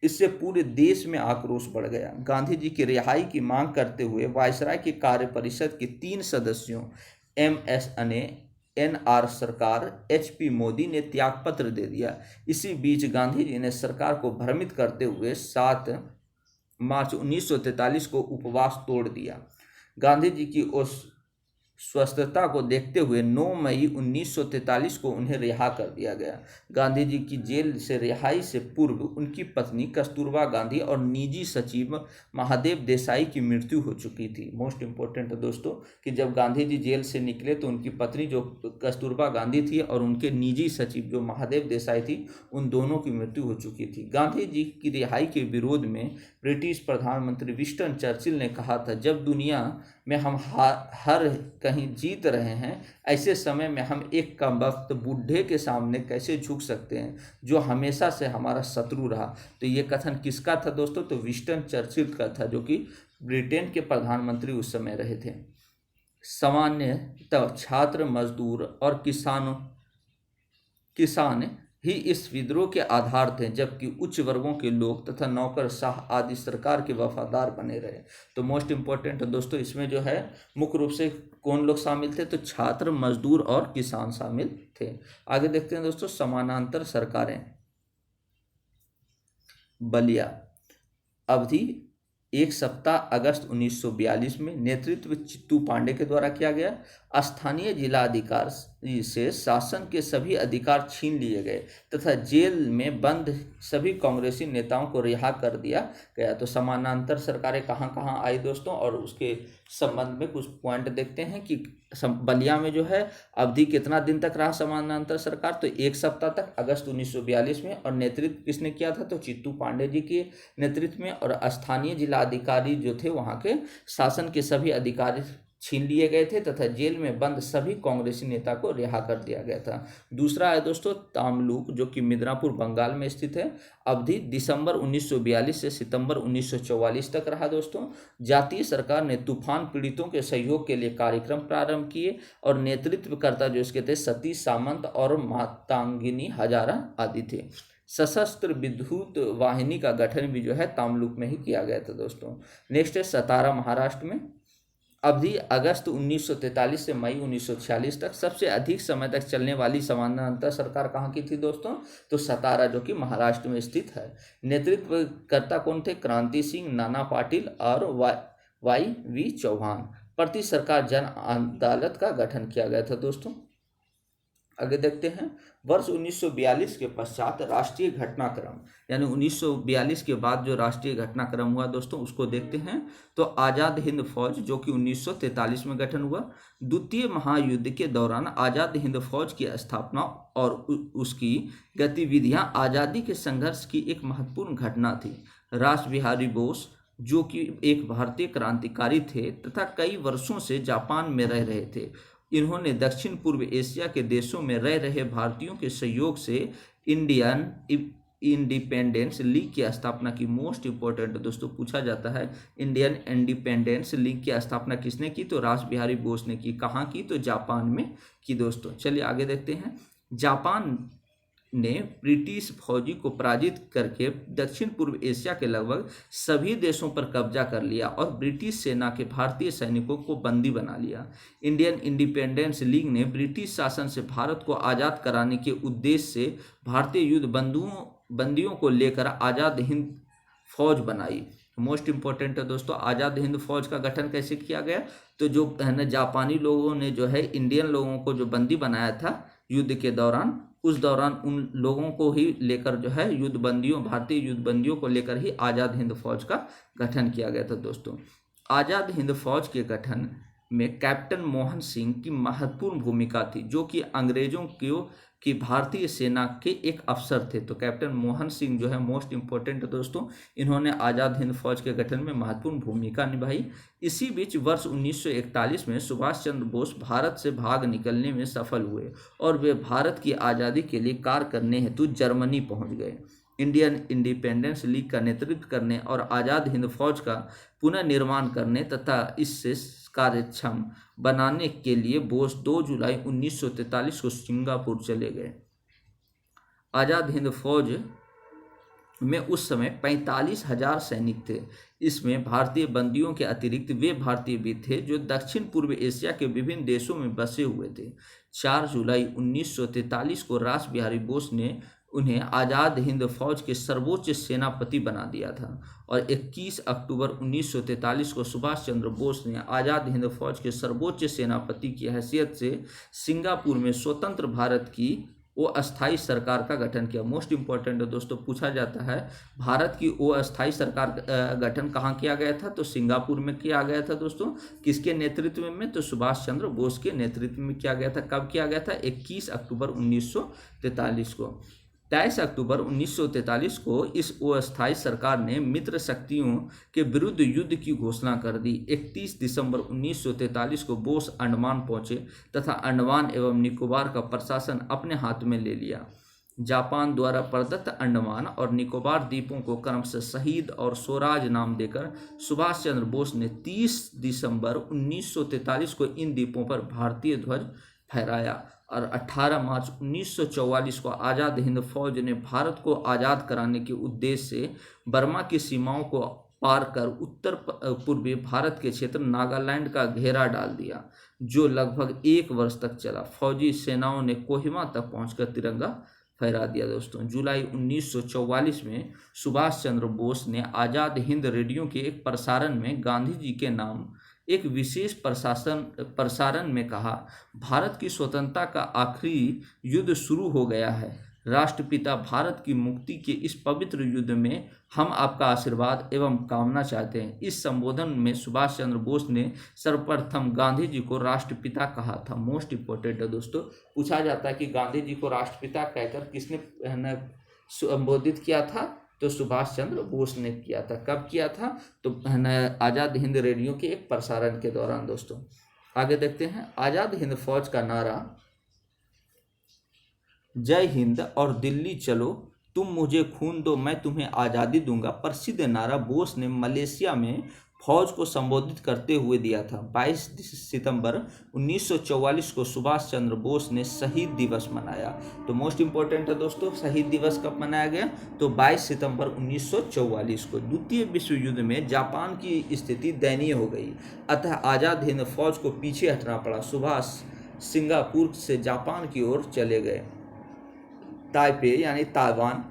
इससे पूरे देश में आक्रोश बढ़ गया। गांधी जी की रिहाई की मांग करते हुए वायसराय के कार्य परिषद के 3 सदस्यों MS ने NR सरकार HP मोदी ने त्यागपत्र दे दिया। इसी बीच गांधी जी ने सरकार को भ्रमित करते हुए 7 मार्च 1943 को उपवास तोड़ दिया। गांधी जी की उस स्वस्थता को देखते हुए 9 मई 1943 को उन्हें रिहा कर दिया गया। गांधी जी की जेल से रिहाई से पूर्व उनकी पत्नी कस्तूरबा गांधी और निजी सचिव महादेव देसाई की मृत्यु हो चुकी थी। मोस्ट इम्पोर्टेंट है दोस्तों कि जब गांधी जी जेल से निकले तो उनकी पत्नी जो कस्तूरबा गांधी थी और उनके निजी सचिव जो महादेव देसाई थी, उन दोनों की मृत्यु हो चुकी थी। गांधी जी की रिहाई के विरोध में ब्रिटिश प्रधानमंत्री विंस्टन चर्चिल ने कहा था, जब दुनिया में हम हर कहीं जीत रहे हैं, ऐसे समय में हम एक कमबख्त बूढ़े के सामने कैसे झुक सकते हैं जो हमेशा से हमारा शत्रु रहा। तो ये कथन किसका था दोस्तों? तो विंस्टन चर्चिल का था, जो कि ब्रिटेन के प्रधानमंत्री उस समय रहे थे। सामान्यतः छात्र, मजदूर और किसान ही इस विद्रोह के आधार थे, जबकि उच्च वर्गों के लोग तथा नौकरशाह आदि सरकार के वफादार बने रहे। तो मोस्ट इम्पोर्टेंट दोस्तों, इसमें जो है मुख्य रूप से कौन लोग शामिल थे? तो छात्र, मजदूर और किसान शामिल थे। आगे देखते हैं दोस्तों, समानांतर सरकारें। बलिया अवधि 1 सप्ताह अगस्त 1942 में नेतृत्व चित्तू पांडे के द्वारा किया गया। स्थानीय जिलाधिकारी से शासन के सभी अधिकार छीन लिए गए तथा जेल में बंद सभी कांग्रेसी नेताओं को रिहा कर दिया गया। तो समानांतर सरकारें कहाँ कहाँ आई दोस्तों, और उसके संबंध में कुछ पॉइंट देखते हैं कि बलिया में जो है अवधि कितना दिन तक रहा समानांतर सरकार? तो 1 सप्ताह तक, अगस्त 1942 में। और नेतृत्व किसने किया था? तो चित्तू पांडे जी के नेतृत्व में। और स्थानीय जिलाधिकारी जो थे वहाँ के शासन के सभी अधिकार छीन लिए गए थे तथा जेल में बंद सभी कांग्रेसी नेता को रिहा कर दिया गया था। दूसरा है दोस्तों तामलुक, जो कि मिदनापुर बंगाल में स्थित है। अवधि दिसंबर 1942 से सितंबर 1944 तक रहा दोस्तों। जातीय सरकार ने तूफान पीड़ितों के सहयोग के लिए कार्यक्रम प्रारंभ किए और नेतृत्वकर्ता जो इसके थे सतीश सामंत और मातंगिनी हजारा आदि थे। सशस्त्र विद्युत वाहिनी का गठन भी जो है तामलुक में ही किया गया था दोस्तों। नेक्स्ट है सतारा, महाराष्ट्र में। अवधि अगस्त 1943 से मई 1946 तक। सबसे अधिक समय तक चलने वाली समानांतर सरकार कहाँ की थी दोस्तों? तो सतारा, जो कि महाराष्ट्र में स्थित है। नेतृत्वकर्ता कौन थे? क्रांति सिंह, नाना पाटिल और वाई चौहान। प्रति सरकार जन अदालत का गठन किया गया था दोस्तों। आगे देखते हैं, वर्ष 1942 के पश्चात राष्ट्रीय घटनाक्रम, यानी 1942 के बाद जो राष्ट्रीय घटनाक्रम हुआ दोस्तों उसको देखते हैं। तो आज़ाद हिंद फौज, जो कि 1943 में गठन हुआ। द्वितीय महायुद्ध के दौरान आज़ाद हिंद फौज की स्थापना और उसकी गतिविधियां आज़ादी के संघर्ष की एक महत्वपूर्ण घटना थी। रास बिहारी बोस, जो कि एक भारतीय क्रांतिकारी थे तथा कई वर्षों से जापान में रह रहे थे, इन्होंने दक्षिण पूर्व एशिया के देशों में रह रहे भारतीयों के सहयोग से इंडियन इंडिपेंडेंस लीग की स्थापना की। मोस्ट इंपॉर्टेंट दोस्तों पूछा जाता है, इंडियन इंडिपेंडेंस लीग की स्थापना किसने की? तो रास बिहारी बोस ने की। कहाँ की? तो जापान में की दोस्तों। चलिए आगे देखते हैं। जापान ने ब्रिटिश फौजी को पराजित करके दक्षिण पूर्व एशिया के लगभग सभी देशों पर कब्जा कर लिया और ब्रिटिश सेना के भारतीय सैनिकों को बंदी बना लिया। इंडियन इंडिपेंडेंस लीग ने ब्रिटिश शासन से भारत को आज़ाद कराने के उद्देश्य से भारतीय युद्ध बंदियों को लेकर आज़ाद हिंद फौज बनाई। मोस्ट इंपॉर्टेंट है दोस्तों, आज़ाद हिंद फौज का गठन कैसे किया गया? तो जो है ना जापानी लोगों ने जो है इंडियन लोगों को जो बंदी बनाया था युद्ध के दौरान, उस दौरान उन लोगों को ही लेकर जो है भारतीय युद्ध बंदियों को लेकर ही आज़ाद हिंद फौज का गठन किया गया था दोस्तों। आज़ाद हिंद फौज के गठन में कैप्टन मोहन सिंह की महत्वपूर्ण भूमिका थी, जो कि अंग्रेजों की भारतीय सेना के एक अफसर थे। तो कैप्टन मोहन सिंह जो है मोस्ट इम्पोर्टेंट दोस्तों, इन्होंने आज़ाद हिंद फौज के गठन में महत्वपूर्ण भूमिका निभाई। इसी बीच वर्ष 1941 में सुभाष चंद्र बोस भारत से भाग निकलने में सफल हुए और वे भारत की आज़ादी के लिए कार्य करने हेतु जर्मनी पहुंच गए। इंडियन इंडिपेंडेंस लीग का नेतृत्व करने और आज़ाद हिंद फौज का पुनर्निर्माण करने तथा इससे कार्यक्षम बनाने के लिए बोस 2 जुलाई 1943 को सिंगापुर चले गए। आज़ाद हिंद फौज में उस समय 45,000 सैनिक थे। इसमें भारतीय बंदियों के अतिरिक्त वे भारतीय भी थे जो दक्षिण पूर्व एशिया के विभिन्न देशों में बसे हुए थे। 4 जुलाई 1943 को रास बिहारी बोस ने उन्हें आज़ाद हिंद फौज के सर्वोच्च सेनापति बना दिया था और 21 अक्टूबर 1943 को सुभाष चंद्र बोस ने आज़ाद हिंद फौज के सर्वोच्च सेनापति की हैसियत से सिंगापुर में स्वतंत्र भारत की वो अस्थाई सरकार का गठन किया। मोस्ट इंपॉर्टेंट दोस्तों, पूछा जाता है भारत की वो अस्थाई सरकार गठन कहाँ किया गया था, तो सिंगापुर में किया गया था दोस्तों। किसके नेतृत्व में, तो सुभाष चंद्र बोस के नेतृत्व में किया गया था। कब किया गया था, 21 अक्टूबर 1943 को। 23 अक्टूबर 1943 को इस अस्थायी सरकार ने मित्र शक्तियों के विरुद्ध युद्ध की घोषणा कर दी। 31 दिसंबर 1943 को बोस अंडमान पहुंचे तथा अंडमान एवं निकोबार का प्रशासन अपने हाथ में ले लिया। जापान द्वारा प्रदत्त अंडमान और निकोबार द्वीपों को क्रमशः शहीद और स्वराज नाम देकर सुभाष चंद्र बोस ने 30 दिसंबर 1943 को इन द्वीपों पर भारतीय ध्वज फहराया और 18 मार्च 1944 को आज़ाद हिंद फौज ने भारत को आज़ाद कराने के उद्देश्य से बर्मा की सीमाओं को पार कर उत्तर पूर्वी भारत के क्षेत्र नागालैंड का घेरा डाल दिया, जो लगभग 1 वर्ष तक चला। फौजी सेनाओं ने कोहिमा तक पहुंचकर तिरंगा फहरा दिया। दोस्तों, जुलाई 1944 में सुभाष चंद्र बोस ने आज़ाद हिंद रेडियो के एक प्रसारण में गांधी जी के नाम एक विशेष प्रसारण में कहा, भारत की स्वतंत्रता का आखिरी युद्ध शुरू हो गया है। राष्ट्रपिता भारत की मुक्ति के इस पवित्र युद्ध में हम आपका आशीर्वाद एवं कामना चाहते हैं। इस संबोधन में सुभाष चंद्र बोस ने सर्वप्रथम गांधी जी को राष्ट्रपिता कहा था। मोस्ट इंपॉर्टेंट है दोस्तों, पूछा जाता है कि गांधी जी को राष्ट्रपिता कहकर किसने संबोधित किया था, तो सुभाष चंद्र बोस ने किया था। कब किया था, तो आज़ाद हिंद रेडियो के एक प्रसारण के दौरान। दोस्तों, आगे देखते हैं। आज़ाद हिंद फौज का नारा जय हिंद और दिल्ली चलो, तुम मुझे खून दो मैं तुम्हें आज़ादी दूंगा, प्रसिद्ध नारा बोस ने मलेशिया में फौज को संबोधित करते हुए दिया था। 22 सितंबर 1944 को सुभाष चंद्र बोस ने शहीद दिवस मनाया। तो मोस्ट इंपॉर्टेंट है दोस्तों, शहीद दिवस कब मनाया गया, तो 22 सितंबर 1944 को। द्वितीय विश्व युद्ध में जापान की स्थिति दयनीय हो गई, अतः आज़ाद हिंद फौज को पीछे हटना पड़ा। सुभाष सिंगापुर से जापान की ओर चले गए। ताइपे यानी ताइवान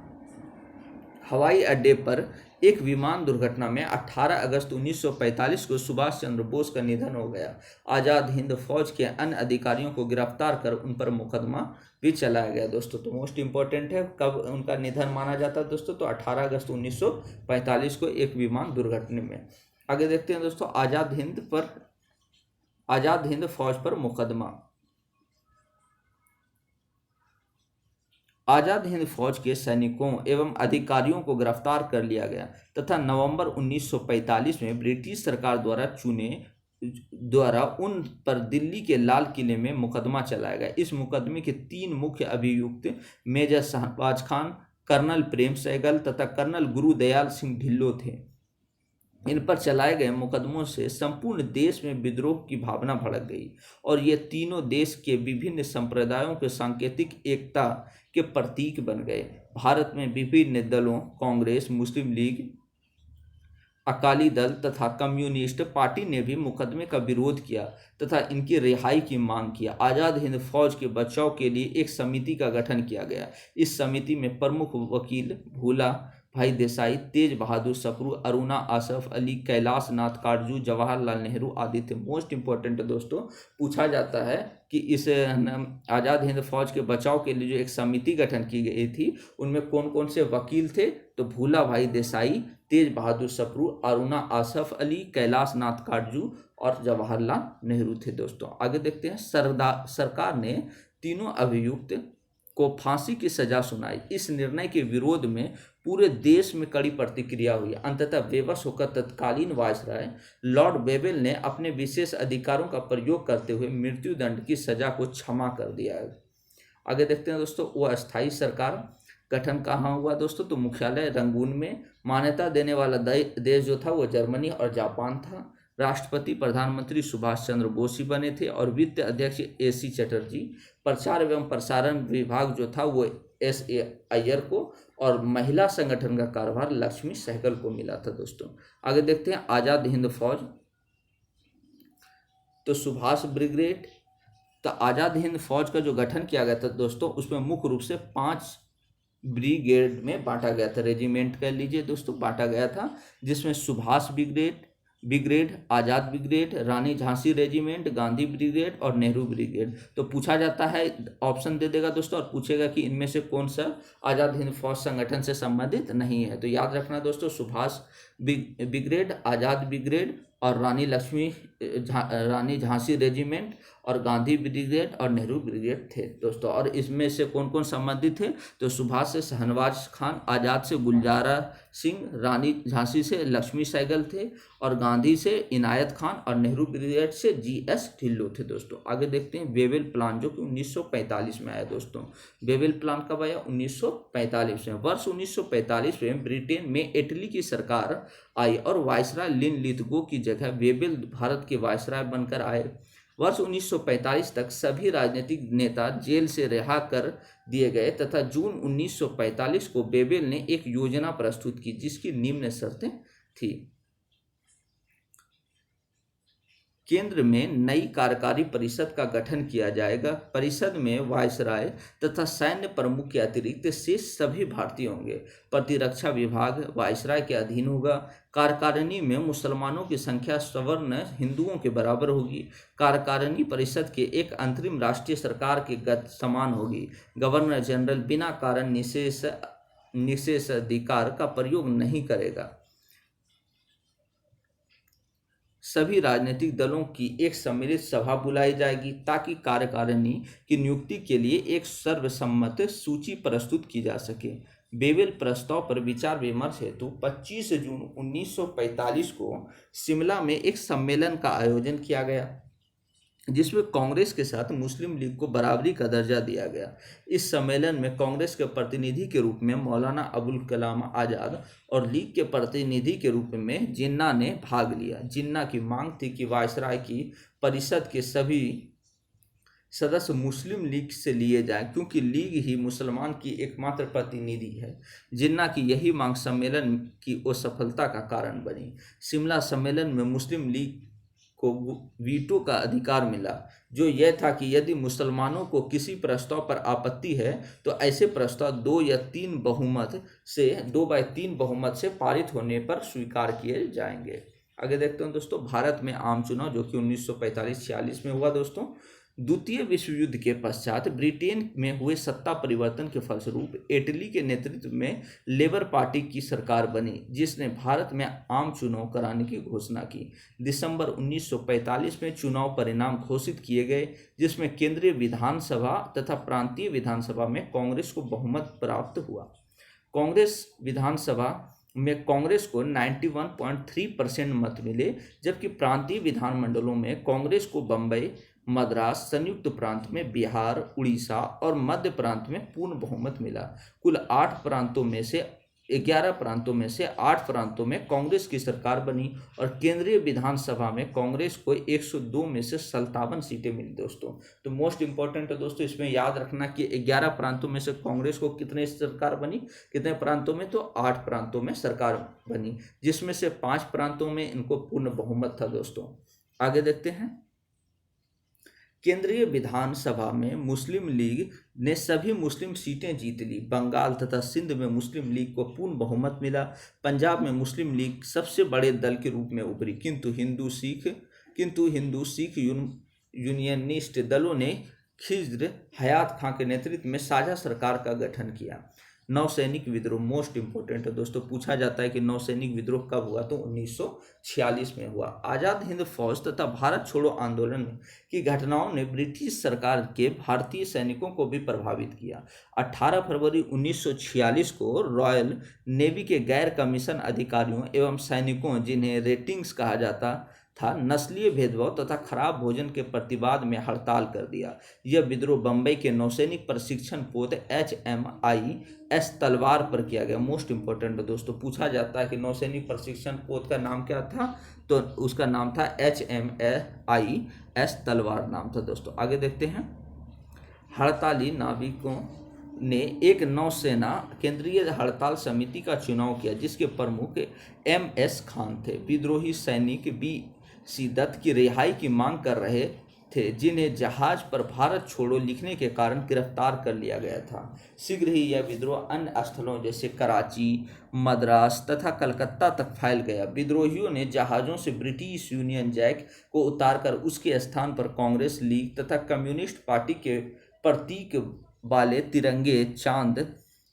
हवाई अड्डे पर एक विमान दुर्घटना में 18 अगस्त 1945 को सुभाष चंद्र बोस का निधन हो गया। आज़ाद हिंद फौज के अन्य अधिकारियों को गिरफ्तार कर उन पर मुकदमा भी चलाया गया। दोस्तों, तो मोस्ट इंपॉर्टेंट है, कब उनका निधन माना जाता है दोस्तों, तो 18 अगस्त 1945 को एक विमान दुर्घटना में। आगे देखते हैं दोस्तों, आज़ाद हिंद फौज पर मुकदमा। आज़ाद हिंद फौज के सैनिकों एवं अधिकारियों को गिरफ्तार कर लिया गया तथा नवंबर 1945 में ब्रिटिश सरकार द्वारा उन पर दिल्ली के लाल किले में मुकदमा चलाया गया। इस मुकदमे के 3 मुख्य अभियुक्त मेजर शहबाज खान, कर्नल प्रेम सहगल तथा कर्नल गुरुदयाल सिंह ढिल्लो थे। इन पर चलाए गए मुकदमों से संपूर्ण देश में विद्रोह की भावना भड़क गई और ये तीनों देश के विभिन्न संप्रदायों के सांकेतिक एकता के प्रतीक बन गए। भारत में विभिन्न दलों, कांग्रेस, मुस्लिम लीग, अकाली दल तथा कम्युनिस्ट पार्टी ने भी मुकदमे का विरोध किया तथा इनकी रिहाई की मांग किया। आज़ाद हिंद फौज के बचाव के लिए एक समिति का गठन किया गया। इस समिति में प्रमुख वकील भूला भाई देसाई, तेज बहादुर सप्रू, अरुणा आसफ अली, कैलाश नाथ काटजू, जवाहरलाल नेहरू आदि थे। मोस्ट इंपॉर्टेंट दोस्तों, पूछा जाता है कि इस आज़ाद हिंद फौज के बचाव के लिए जो एक समिति गठन की गई थी उनमें कौन कौन से वकील थे, तो भूला भाई देसाई, तेज बहादुर सप्रू, अरुणा आसफ अली, कैलाश नाथ काटजू और जवाहरलाल नेहरू थे। दोस्तों, आगे देखते हैं। सरकार ने तीनों अभियुक्त को फांसी की सजा सुनाई। इस निर्णय के विरोध में पूरे देश में कड़ी प्रतिक्रिया हुई। अंततः बेबस होकर तत्कालीन वायसराय लॉर्ड बेवेल ने अपने विशेष अधिकारों का प्रयोग करते हुए मृत्युदंड की सजा को क्षमा कर दिया है। आगे देखते हैं दोस्तों, वो अस्थायी सरकार गठन कहाँ हुआ दोस्तों, तो मुख्यालय रंगून में। मान्यता देने वाला देश जो था वो जर्मनी और जापान था। राष्ट्रपति प्रधानमंत्री सुभाष चंद्र बोस ही बने थे और वित्त अध्यक्ष AC चटर्जी। प्रचार एवं प्रसारण विभाग जो था वो SA अय्यर को और महिला संगठन का कार्यभार लक्ष्मी सहगल को मिला था दोस्तों। आगे देखते हैं आज़ाद हिंद फौज। तो सुभाष ब्रिगेड। तो आज़ाद हिंद फौज का जो गठन किया गया था दोस्तों, उसमें मुख्य रूप से 5 ब्रिगेड में बांटा गया था, रेजिमेंट कह लीजिए दोस्तों, बांटा गया था, जिसमें सुभाष ब्रिगेड, आज़ाद ब्रिगेड, रानी झांसी रेजिमेंट, गांधी ब्रिगेड और नेहरू ब्रिगेड। तो पूछा जाता है, ऑप्शन दे देगा दोस्तों और पूछेगा कि इनमें से कौन सा आज़ाद हिंद फौज संगठन से संबंधित नहीं है। तो याद रखना दोस्तों, सुभाष ब्रिगेड, आज़ाद ब्रिगेड और रानी झांसी रेजिमेंट और गांधी ब्रिगेड और नेहरू ब्रिगेड थे दोस्तों। और इसमें से कौन कौन संबंधित थे? तो सुभाष से शहनवाज खान, आज़ाद से गुलजारा सिंह, रानी झांसी से लक्ष्मी सहगल थे और गांधी से इनायत खान और नेहरू ब्रिगेड से GS ढिल्लों थे दोस्तों। आगे देखते हैं वेवेल प्लान, जो कि 1945 में आया दोस्तों। वेवेल प्लान कब आया? 1945 में। वर्ष 1945 में ब्रिटेन में इटली की सरकार आई और वायसराय लिनलिथगो की जगह वेवेल भारत के वायसराय बनकर आए। वर्ष 1945 तक सभी राजनीतिक नेता जेल से रिहा कर दिए गए तथा जून 1945 को वेवेल ने एक योजना प्रस्तुत की जिसकी निम्न शर्तें थी। केंद्र में नई कार्यकारी परिषद का गठन किया जाएगा। परिषद में वायसराय तथा सैन्य प्रमुख के अतिरिक्त शेष सभी भारतीय होंगे। प्रतिरक्षा विभाग वायसराय के अधीन होगा। कार्यकारिणी में मुसलमानों की संख्या सवर्ण हिंदुओं के बराबर होगी। कार्यकारिणी परिषद के एक अंतरिम राष्ट्रीय सरकार के समान होगी। गवर्नर जनरल बिना कारण निषेधाधिकार का प्रयोग नहीं करेगा। सभी राजनीतिक दलों की एक सम्मिलित सभा बुलाई जाएगी ताकि कार्यकारिणी की नियुक्ति के लिए एक सर्वसम्मत सूची प्रस्तुत की जा सके। वेवेल प्रस्ताव पर विचार विमर्श हेतु 25 जून 1945 को शिमला में एक सम्मेलन का आयोजन किया गया जिसमें कांग्रेस के साथ मुस्लिम लीग को बराबरी का दर्जा दिया गया। इस सम्मेलन में कांग्रेस के प्रतिनिधि के रूप में मौलाना अबुल कलाम आज़ाद और लीग के प्रतिनिधि के रूप में जिन्ना ने भाग लिया। जिन्ना की मांग थी कि वायसराय की परिषद के सभी सदस्य मुस्लिम लीग से लिए जाएं क्योंकि लीग ही मुसलमान की एकमात्र प्रतिनिधि है। जिन्ना की यही मांग सम्मेलन की असफलता का कारण बनी। शिमला सम्मेलन में मुस्लिम लीग को वीटो का अधिकार मिला, जो यह था कि यदि मुसलमानों को किसी प्रस्ताव पर आपत्ति है तो ऐसे प्रस्ताव 2/3 बहुमत से पारित होने पर स्वीकार किए जाएंगे। आगे देखते हैं दोस्तों, भारत में आम चुनाव जो कि 1945-46 में हुआ दोस्तों। द्वितीय विश्व युद्ध के पश्चात ब्रिटेन में हुए सत्ता परिवर्तन के फलस्वरूप इटली के नेतृत्व में लेबर पार्टी की सरकार बनी जिसने भारत में आम चुनाव कराने की घोषणा की। दिसंबर 1945 में चुनाव परिणाम घोषित किए गए जिसमें केंद्रीय विधानसभा तथा प्रांतीय विधानसभा में कांग्रेस को बहुमत प्राप्त हुआ। कांग्रेस विधानसभा में कांग्रेस को 91.3% मत मिले, जबकि प्रांतीय विधानमंडलों में कांग्रेस को बम्बई, मद्रास, संयुक्त प्रांत में बिहार, उड़ीसा और मध्य प्रांत में पूर्ण बहुमत मिला। कुल 11 प्रांतों में से 8 प्रांतों में कांग्रेस की सरकार बनी और केंद्रीय विधानसभा में कांग्रेस को 102 में से 57 सीटें मिली दोस्तों। तो मोस्ट इंपॉर्टेंट है दोस्तों, इसमें याद रखना कि 11 प्रांतों में से कांग्रेस को कितने सरकार बनी, कितने प्रांतों में? तो 8 प्रांतों में सरकार बनी, जिसमें से 5 प्रांतों में इनको पूर्ण बहुमत था दोस्तों। आगे देखते हैं, केंद्रीय विधानसभा में मुस्लिम लीग ने सभी मुस्लिम सीटें जीत ली। बंगाल तथा सिंध में मुस्लिम लीग को पूर्ण बहुमत मिला। पंजाब में मुस्लिम लीग सबसे बड़े दल के रूप में उभरी, किंतु हिंदू सिख यूनियनिस्ट दलों ने खिज्र हयात खां के नेतृत्व में साझा सरकार का गठन किया। नौसैनिक विद्रोह मोस्ट इंपोर्टेंट है दोस्तों, पूछा जाता है कि नौसैनिक विद्रोह कब हुआ? तो 1946 में हुआ। आज़ाद हिंद फौज तथा भारत छोड़ो आंदोलन की घटनाओं ने ब्रिटिश सरकार के भारतीय सैनिकों को भी प्रभावित किया। 18 फरवरी 1946 को रॉयल नेवी के गैर कमीशन अधिकारियों एवं सैनिकों, जिन्हें रेटिंग्स कहा जाता था, नस्लीय भेदभाव तथा खराब भोजन के प्रतिवाद में हड़ताल कर दिया। यह विद्रोह बम्बई के नौसैनिक प्रशिक्षण पोत HMIS तलवार पर किया गया। मोस्ट इंपोर्टेंट दोस्तों, पूछा जाता है कि नौसैनिक प्रशिक्षण पोत का नाम क्या था? तो उसका नाम था HMIS तलवार नाम था दोस्तों। आगे देखते हैं, हड़ताली नाविकों ने एक नौसेना केंद्रीय हड़ताल समिति का चुनाव किया, जिसके प्रमुख एम.एस. खान थे। विद्रोही सैनिक बी.सी. दत्त की रिहाई की मांग कर रहे थे, जिन्हें जहाज पर भारत छोड़ो लिखने के कारण गिरफ्तार कर लिया गया था। शीघ्र ही यह विद्रोह अन्य स्थलों जैसे कराची, मद्रास तथा कलकत्ता तक फैल गया। विद्रोहियों ने जहाज़ों से ब्रिटिश यूनियन जैक को उतारकर उसके स्थान पर कांग्रेस, लीग तथा कम्युनिस्ट पार्टी के प्रतीक वाले तिरंगे, चांद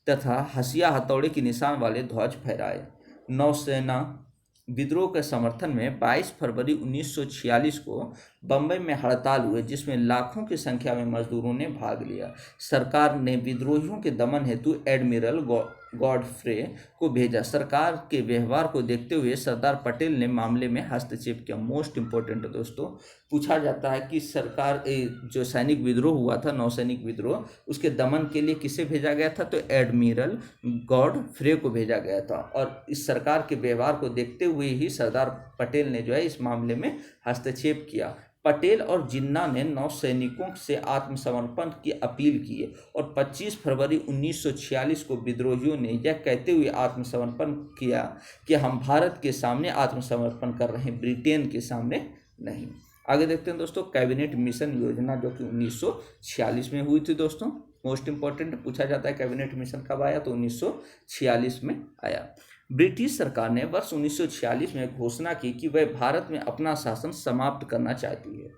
तथा हंसिया हथौड़े के निशान वाले ध्वज फहराए। नौसेना विद्रोह के समर्थन में 22 फरवरी 1946 को बम्बई में हड़ताल हुए, जिसमें लाखों की संख्या में मजदूरों ने भाग लिया। सरकार ने विद्रोहियों के दमन हेतु एडमिरल गॉडफ्रे को भेजा। सरकार के व्यवहार को देखते हुए सरदार पटेल ने मामले में हस्तक्षेप किया। मोस्ट इंपॉर्टेंट दोस्तों, पूछा जाता है कि सरकार जो सैनिक विद्रोह हुआ था, नौसैनिक विद्रोह, उसके दमन के लिए किसे भेजा गया था? तो एडमिरल गॉडफ्रे को भेजा गया था। और इस सरकार के व्यवहार को देखते हुए ही सरदार पटेल ने जो है इस मामले में हस्तक्षेप किया। पटेल और जिन्ना ने नौसैनिकों से आत्मसमर्पण की अपील की और 25 फरवरी 1946 को विद्रोहियों ने यह कहते हुए आत्मसमर्पण किया कि हम भारत के सामने आत्मसमर्पण कर रहे हैं, ब्रिटेन के सामने नहीं। आगे देखते हैं दोस्तों, कैबिनेट मिशन योजना जो कि 1946 में हुई थी दोस्तों। मोस्ट इंपॉर्टेंट पूछा जाता है कैबिनेट मिशन कब आया? तो 1946 में आया। ब्रिटिश सरकार ने वर्ष 1946 में घोषणा की कि वह भारत में अपना शासन समाप्त करना चाहती है।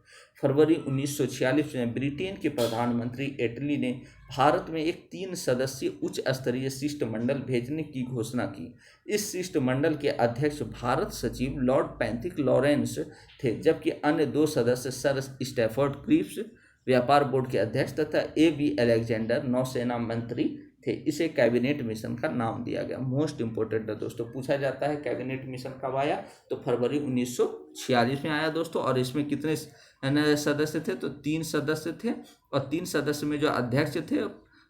फरवरी 1946 में ब्रिटेन के प्रधानमंत्री एटली ने भारत में एक 3 सदस्यीय उच्च स्तरीय शिष्टमंडल भेजने की घोषणा की। इस शिष्टमंडल के अध्यक्ष भारत सचिव लॉर्ड पैट्रिक लॉरेंस थे, जबकि अन्य 2 सदस्य सर स्टैफर्ड क्रिप्स व्यापार बोर्ड के अध्यक्ष तथा ए.वी. अलेक्जेंडर नौसेना मंत्री थे। इसे कैबिनेट मिशन का नाम दिया गया। मोस्ट इंपोर्टेंट है दोस्तों, पूछा जाता है कैबिनेट मिशन कब आया? तो फरवरी 1946 में आया दोस्तों। और इसमें कितने सदस्य थे? तो 3 सदस्य थे। और 3 सदस्य में जो अध्यक्ष थे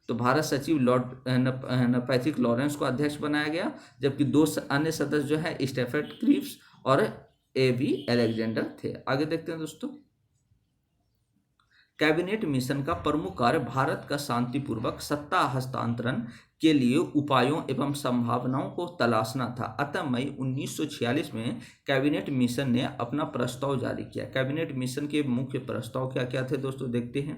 तो भारत सचिव लॉर्ड पैट्रिक लॉरेंस को अध्यक्ष बनाया गया, जबकि 2 अन्य सदस्य जो है स्टैफर्ड क्रिप्स और ए.वी. अलेक्जेंडर थे। आगे देखते हैं दोस्तों, कैबिनेट मिशन का प्रमुख कार्य भारत का शांतिपूर्वक सत्ता हस्तांतरण के लिए उपायों एवं संभावनाओं को तलाशना था। अतः मई 1946 में कैबिनेट मिशन ने अपना प्रस्ताव जारी किया। कैबिनेट मिशन के मुख्य प्रस्ताव क्या क्या थे दोस्तों, देखते हैं।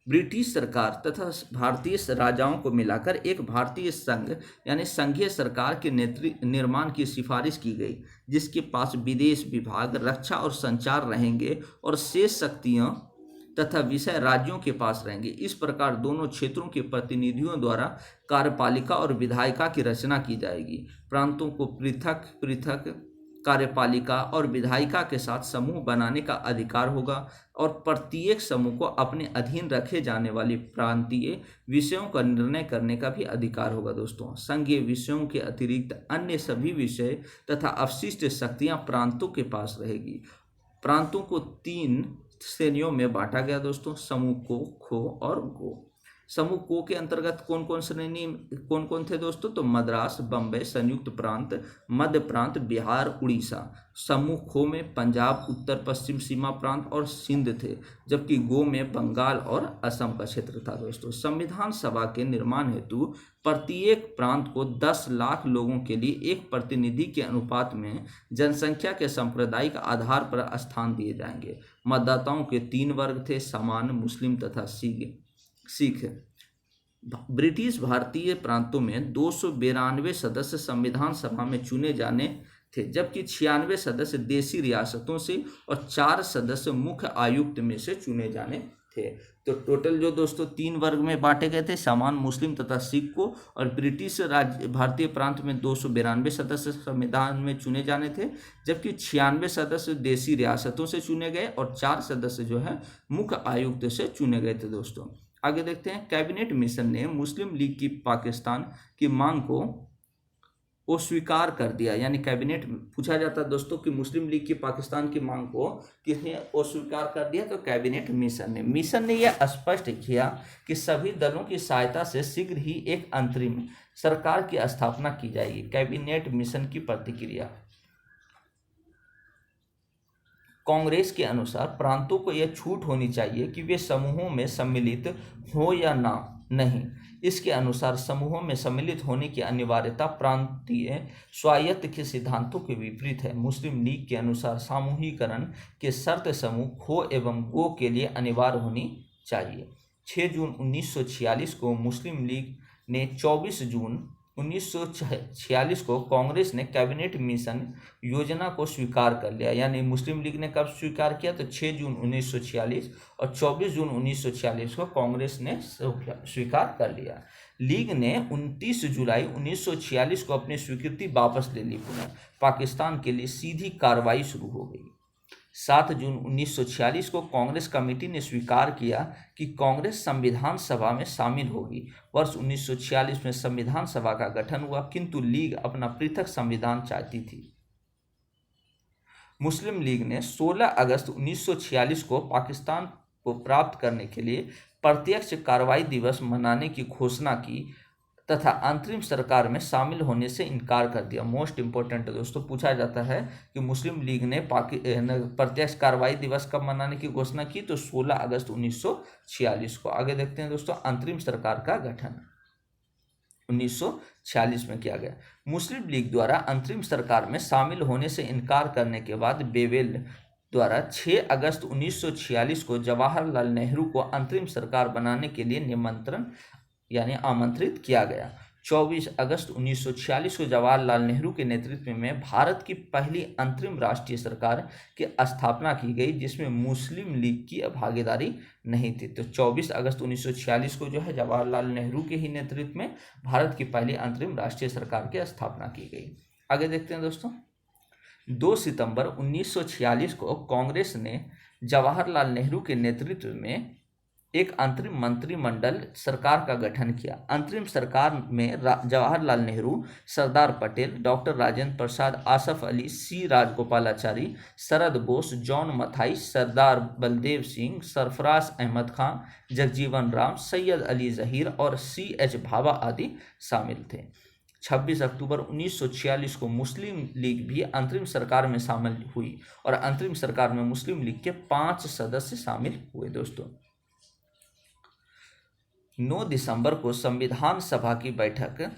ब्रिटिश सरकार तथा भारतीय राजाओं को मिलाकर एक भारतीय संघ यानी संघीय सरकार के निर्माण की सिफारिश की गई, जिसके पास विदेश विभाग, रक्षा और संचार रहेंगे और शेष शक्तियां तथा विषय राज्यों के पास रहेंगे। इस प्रकार दोनों क्षेत्रों के प्रतिनिधियों द्वारा कार्यपालिका और विधायिका की रचना की जाएगी। प्रांतों को पृथक पृथक कार्यपालिका और विधायिका के साथ समूह बनाने का अधिकार होगा और प्रत्येक समूह को अपने अधीन रखे जाने वाली प्रांतीय विषयों का निर्णय करने का भी अधिकार होगा दोस्तों। संघीय विषयों के अतिरिक्त अन्य सभी विषय तथा अवशिष्ट शक्तियां प्रांतों के पास रहेगी। प्रांतों को 3 श्रेणियों में बांटा गया दोस्तों, समूह को, खो और गो। समूह को के अंतर्गत कौन कौन थे दोस्तों? तो मद्रास, बम्बई, संयुक्त प्रांत, मध्य प्रांत, बिहार, उड़ीसा। समूह खो में पंजाब, उत्तर पश्चिम सीमा प्रांत और सिंध थे, जबकि गो में बंगाल और असम का क्षेत्र था दोस्तों। संविधान सभा के निर्माण हेतु प्रत्येक प्रांत को 10 लाख लोगों के लिए एक प्रतिनिधि के अनुपात में जनसंख्या के सांप्रदायिक आधार पर स्थान दिए जाएंगे। मतदाताओं के 3 वर्ग थे, सामान्य, मुस्लिम तथा सिख। ब्रिटिश भारतीय प्रांतों में 292 सदस्य संविधान सभा में चुने जाने थे, जबकि 96 सदस्य देशी रियासतों से और 4 सदस्य मुख्य आयुक्त में से चुने जाने थे। तो टोटल जो दोस्तों 3 वर्ग में बांटे गए थे, सामान्य, मुस्लिम तथा सिख को। और ब्रिटिश भारतीय प्रांत में 292 सदस्य संविधान में चुने जाने थे, जबकि 96 सदस्य देशी रियासतों से चुने गए और 4 सदस्य जो है मुख्य आयुक्त से चुने गए थे दोस्तों। आगे देखते हैं, कैबिनेट मिशन ने मुस्लिम लीग की पाकिस्तान की मांग को अस्वीकार कर दिया। यानी कैबिनेट, पूछा जाता है दोस्तों कि मुस्लिम लीग की पाकिस्तान की मांग को किसने अस्वीकार कर दिया? तो कैबिनेट मिशन ने यह स्पष्ट किया कि सभी दलों की सहायता से शीघ्र ही एक अंतरिम सरकार की स्थापना की जाएगी। कैबिनेट मिशन की प्रतिक्रिया। कांग्रेस के अनुसार प्रांतों को यह छूट होनी चाहिए कि वे समूहों में सम्मिलित हो या ना, नहीं। इसके अनुसार समूहों में सम्मिलित होने की अनिवार्यता प्रांतीय स्वायत्त के सिद्धांतों के विपरीत है। मुस्लिम लीग के अनुसार सामूहिकरण के शर्त समूह खो एवं गो के लिए अनिवार्य होनी चाहिए। 6 जून 1946 को मुस्लिम लीग ने 24 जून 1946 को कांग्रेस ने कैबिनेट मिशन योजना को स्वीकार कर लिया। यानी मुस्लिम लीग ने कब स्वीकार किया? तो 6 जून 1946 और 24 जून 1946 को कांग्रेस ने स्वीकार कर लिया। लीग ने 29 जुलाई 1946 को अपनी स्वीकृति वापस ले ली। पुनः पाकिस्तान के लिए सीधी कार्रवाई शुरू हो गई। 7 जून 1946 को कांग्रेस कमेटी ने स्वीकार किया कि कांग्रेस संविधान सभा में शामिल होगी। वर्ष 1946 में संविधान सभा का गठन हुआ, किंतु लीग अपना पृथक संविधान चाहती थी। मुस्लिम लीग ने 16 अगस्त 1946 को पाकिस्तान को प्राप्त करने के लिए प्रत्यक्ष कार्रवाई दिवस मनाने की घोषणा की तथा अंतरिम सरकार में शामिल होने से इनकार कर दिया। मोस्ट इंपॉर्टेंट दोस्तों, पूछा जाता है कि मुस्लिम लीग ने प्रत्यक्ष कार्रवाई दिवस कब मनाने की घोषणा की? तो 16 अगस्त 1946 को। आगे देखते हैं दोस्तों, अंतरिम सरकार का गठन 1946 में किया गया। मुस्लिम लीग द्वारा अंतरिम सरकार में शामिल होने से इनकार करने के बाद बेवेल द्वारा 6 अगस्त 1946 को जवाहरलाल नेहरू को अंतरिम सरकार बनाने के लिए आमंत्रित किया गया। 24 अगस्त 1946 को जवाहरलाल नेहरू के नेतृत्व में भारत की पहली अंतरिम राष्ट्रीय सरकार की स्थापना की गई, जिसमें मुस्लिम लीग की भागीदारी नहीं थी। तो 24 अगस्त 1946 को जो है जवाहरलाल नेहरू के ही नेतृत्व में भारत की पहली अंतरिम राष्ट्रीय सरकार की स्थापना की गई। आगे देखते हैं दोस्तों, 2 सितंबर 1946 को कांग्रेस ने जवाहरलाल नेहरू के नेतृत्व में एक अंतरिम मंत्रिमंडल सरकार का गठन किया। अंतरिम सरकार में जवाहरलाल नेहरू, सरदार पटेल, डॉक्टर राजेंद्र प्रसाद, आसफ अली, सी राजगोपालाचारी, शरद बोस, जॉन मथाई, सरदार बलदेव सिंह, सरफराज अहमद खान, जगजीवन राम, सैयद अली जहीर और CH भाभा आदि शामिल थे। 26 अक्टूबर 1946 को मुस्लिम लीग भी अंतरिम सरकार में शामिल हुई और अंतरिम सरकार में मुस्लिम लीग के 5 सदस्य शामिल हुए। दोस्तों 9 दिसंबर को संविधान सभा की बैठक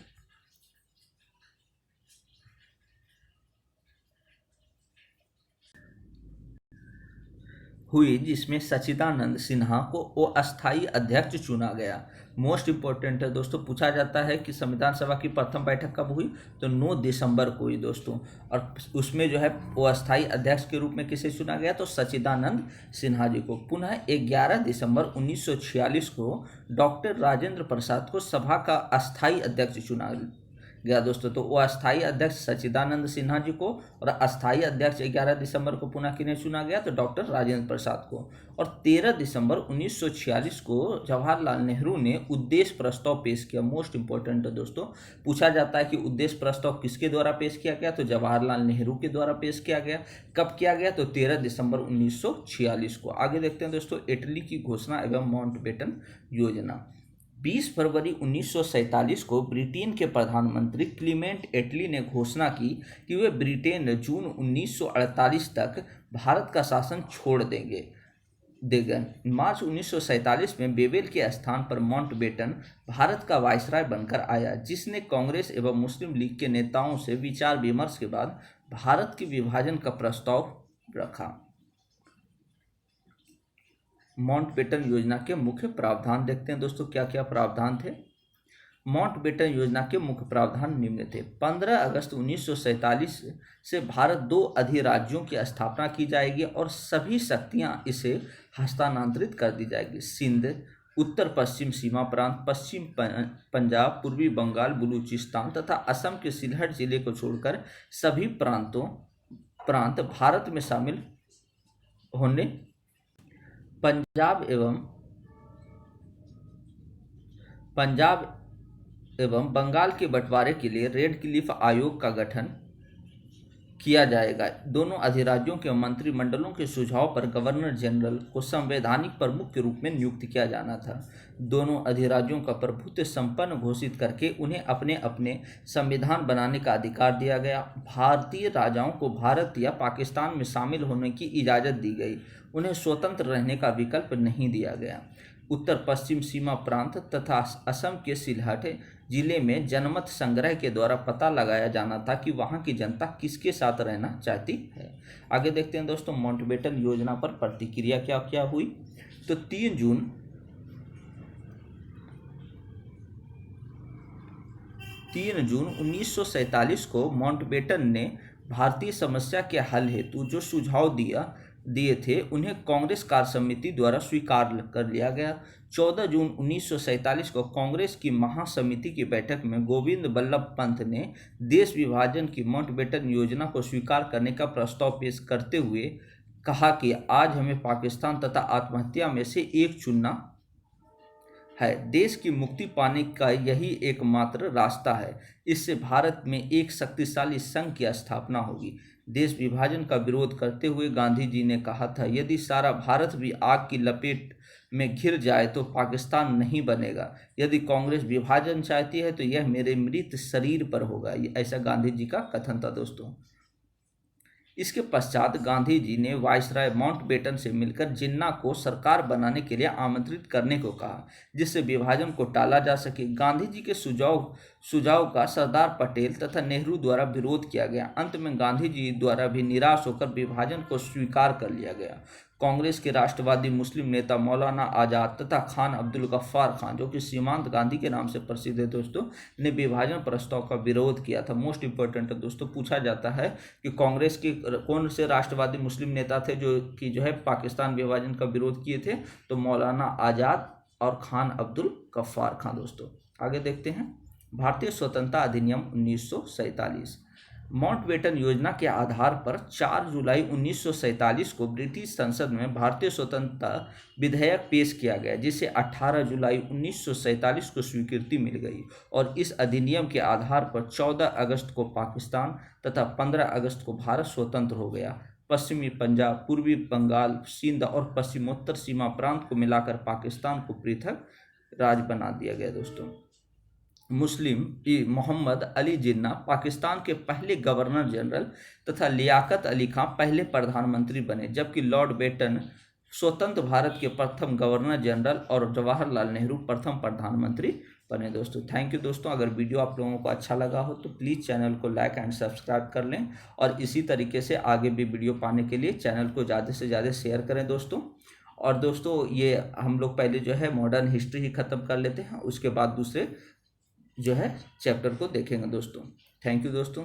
हुई, जिसमें सच्चिदानंद सिन्हा को अस्थायी अध्यक्ष चुना गया। मोस्ट इंपॉर्टेंट है दोस्तों, पूछा जाता है कि संविधान सभा की प्रथम बैठक कब हुई? तो 9 दिसंबर को हुई दोस्तों। और उसमें जो है वो अस्थायी अध्यक्ष के रूप में किसे चुना गया? तो सच्चिदानंद सिन्हा जी को। पुनः 11 दिसंबर 1946 को डॉक्टर राजेंद्र प्रसाद को सभा का अस्थायी अध्यक्ष चुना गया दोस्तों। तो वो अस्थायी अध्यक्ष सच्चिदानंद सिन्हा जी को और अस्थायी अध्यक्ष 11 दिसंबर को पुनः किन्हें चुना गया? तो डॉक्टर राजेंद्र प्रसाद को। और 13 दिसंबर 1946 को जवाहरलाल नेहरू ने उद्देश्य प्रस्ताव पेश किया। मोस्ट इंपॉर्टेंट है दोस्तों, पूछा जाता है कि उद्देश्य प्रस्ताव किसके द्वारा पेश किया गया? तो जवाहरलाल नेहरू के द्वारा पेश किया गया। कब किया गया? तो 13 दिसंबर 1946 को। आगे देखते हैं दोस्तों, इटली की घोषणा एवं माउंटबेटन योजना। 20 फरवरी 1947 को ब्रिटेन के प्रधानमंत्री क्लीमेंट एटली ने घोषणा की कि वे ब्रिटेन जून 1948 तक भारत का शासन छोड़ देंगे। मार्च 1947 में बेवेल के स्थान पर माउंटबेटन भारत का वायसराय बनकर आया, जिसने कांग्रेस एवं मुस्लिम लीग के नेताओं से विचार विमर्श के बाद भारत के विभाजन का प्रस्ताव रखा। माउंटबेटन योजना के मुख्य प्रावधान देखते हैं दोस्तों, क्या क्या प्रावधान थे। माउंटबेटन योजना के मुख्य प्रावधान निम्न थे। 15 अगस्त 1947 से भारत 2 अधिराज्यों की स्थापना की जाएगी और सभी शक्तियां इसे हस्तांतरित कर दी जाएगी। सिंध, उत्तर पश्चिम सीमा प्रांत, पश्चिम पंजाब, पूर्वी बंगाल, बलूचिस्तान तथा असम के सिलहट जिले को छोड़कर सभी प्रांत भारत में शामिल होने। पंजाब एवं बंगाल के बंटवारे के लिए रेड क्लिफ आयोग का गठन किया जाएगा। दोनों अधिराज्यों के मंत्रिमंडलों के सुझाव पर गवर्नर जनरल को संवैधानिक प्रमुख के रूप में नियुक्त किया जाना था। दोनों अधिराज्यों का प्रभुत्व संपन्न घोषित करके उन्हें अपने अपने संविधान बनाने का अधिकार दिया गया। भारतीय राजाओं को भारत या पाकिस्तान में शामिल होने की इजाज़त दी गई। उन्हें स्वतंत्र रहने का विकल्प नहीं दिया गया। उत्तर पश्चिम सीमा प्रांत तथा असम के सिलहट जिले में जनमत संग्रह के द्वारा पता लगाया जाना था कि वहां की जनता किसके साथ रहना चाहती है। आगे देखते हैं दोस्तों माउंटबेटन योजना पर प्रतिक्रिया क्या क्या हुई। तो 3 जून 1947 को माउंटबेटन ने भारतीय समस्या के हल हेतु जो सुझाव दिए थे उन्हें कांग्रेस कार्य समिति द्वारा स्वीकार कर लिया गया। 14 जून 1947 को कांग्रेस की महासमिति की बैठक में गोविंद बल्लभ पंत ने देश विभाजन की माउंटबेटन योजना को स्वीकार करने का प्रस्ताव पेश करते हुए कहा कि आज हमें पाकिस्तान तथा आत्महत्या में से एक चुनना है। देश की मुक्ति पाने का यही एकमात्र रास्ता है। इससे भारत में एक शक्तिशाली संघ की स्थापना होगी। देश विभाजन का विरोध करते हुए गांधी जी ने कहा था, यदि सारा भारत भी आग की लपेट में घिर जाए तो पाकिस्तान नहीं बनेगा। यदि कांग्रेस विभाजन चाहती है तो यह मेरे मृत शरीर पर होगा। ऐसा गांधी जी का कथन था दोस्तों। इसके पश्चात गांधी जी ने वायसराय माउंटबेटन से मिलकर जिन्ना को सरकार बनाने के लिए आमंत्रित करने को कहा, जिससे विभाजन को टाला जा सके। गांधी जी के सुझाव का सरदार पटेल तथा नेहरू द्वारा विरोध किया गया। अंत में गांधी जी द्वारा भी निराश होकर विभाजन को स्वीकार कर लिया गया। कांग्रेस के राष्ट्रवादी मुस्लिम नेता मौलाना आजाद तथा खान अब्दुल गफ्फार खान, जो कि सीमांत गांधी के नाम से प्रसिद्ध है दोस्तों, ने विभाजन प्रस्ताव का विरोध किया था। मोस्ट इंपॉर्टेंट है दोस्तों, पूछा जाता है कि कांग्रेस के कौन से राष्ट्रवादी मुस्लिम नेता थे जो है पाकिस्तान विभाजन का विरोध किए थे। तो मौलाना आजाद और खान अब्दुल गफ्फार खान। दोस्तों आगे देखते हैं भारतीय स्वतंत्रता अधिनियम 1947। माउंटबेटन योजना के आधार पर 4 जुलाई 1947 को ब्रिटिश संसद में भारतीय स्वतंत्रता विधेयक पेश किया गया, जिसे 18 जुलाई 1947 को स्वीकृति मिल गई और इस अधिनियम के आधार पर 14 अगस्त को पाकिस्तान तथा 15 अगस्त को भारत स्वतंत्र हो गया। पश्चिमी पंजाब, पूर्वी बंगाल, सिंध और पश्चिमोत्तर सीमा प्रांत को मिलाकर पाकिस्तान को पृथक राज्य बना दिया गया। दोस्तों मोहम्मद अली जिन्ना पाकिस्तान के पहले गवर्नर जनरल तथा लियाकत अली खां पहले प्रधानमंत्री बने, जबकि लॉर्ड बेटन स्वतंत्र भारत के प्रथम गवर्नर जनरल और जवाहरलाल नेहरू प्रथम प्रधानमंत्री बने। दोस्तों थैंक यू दोस्तों। अगर वीडियो आप लोगों को अच्छा लगा हो तो प्लीज़ चैनल को लाइक एंड सब्सक्राइब कर लें और इसी तरीके से आगे भी वीडियो पाने के लिए चैनल को ज़्यादा से ज़्यादा शेयर करें दोस्तों। और दोस्तों ये हम लोग पहले जो है मॉडर्न हिस्ट्री ही ख़त्म कर लेते हैं, उसके बाद दूसरे जो है चैप्टर को देखेंगे दोस्तों। थैंक यू दोस्तों।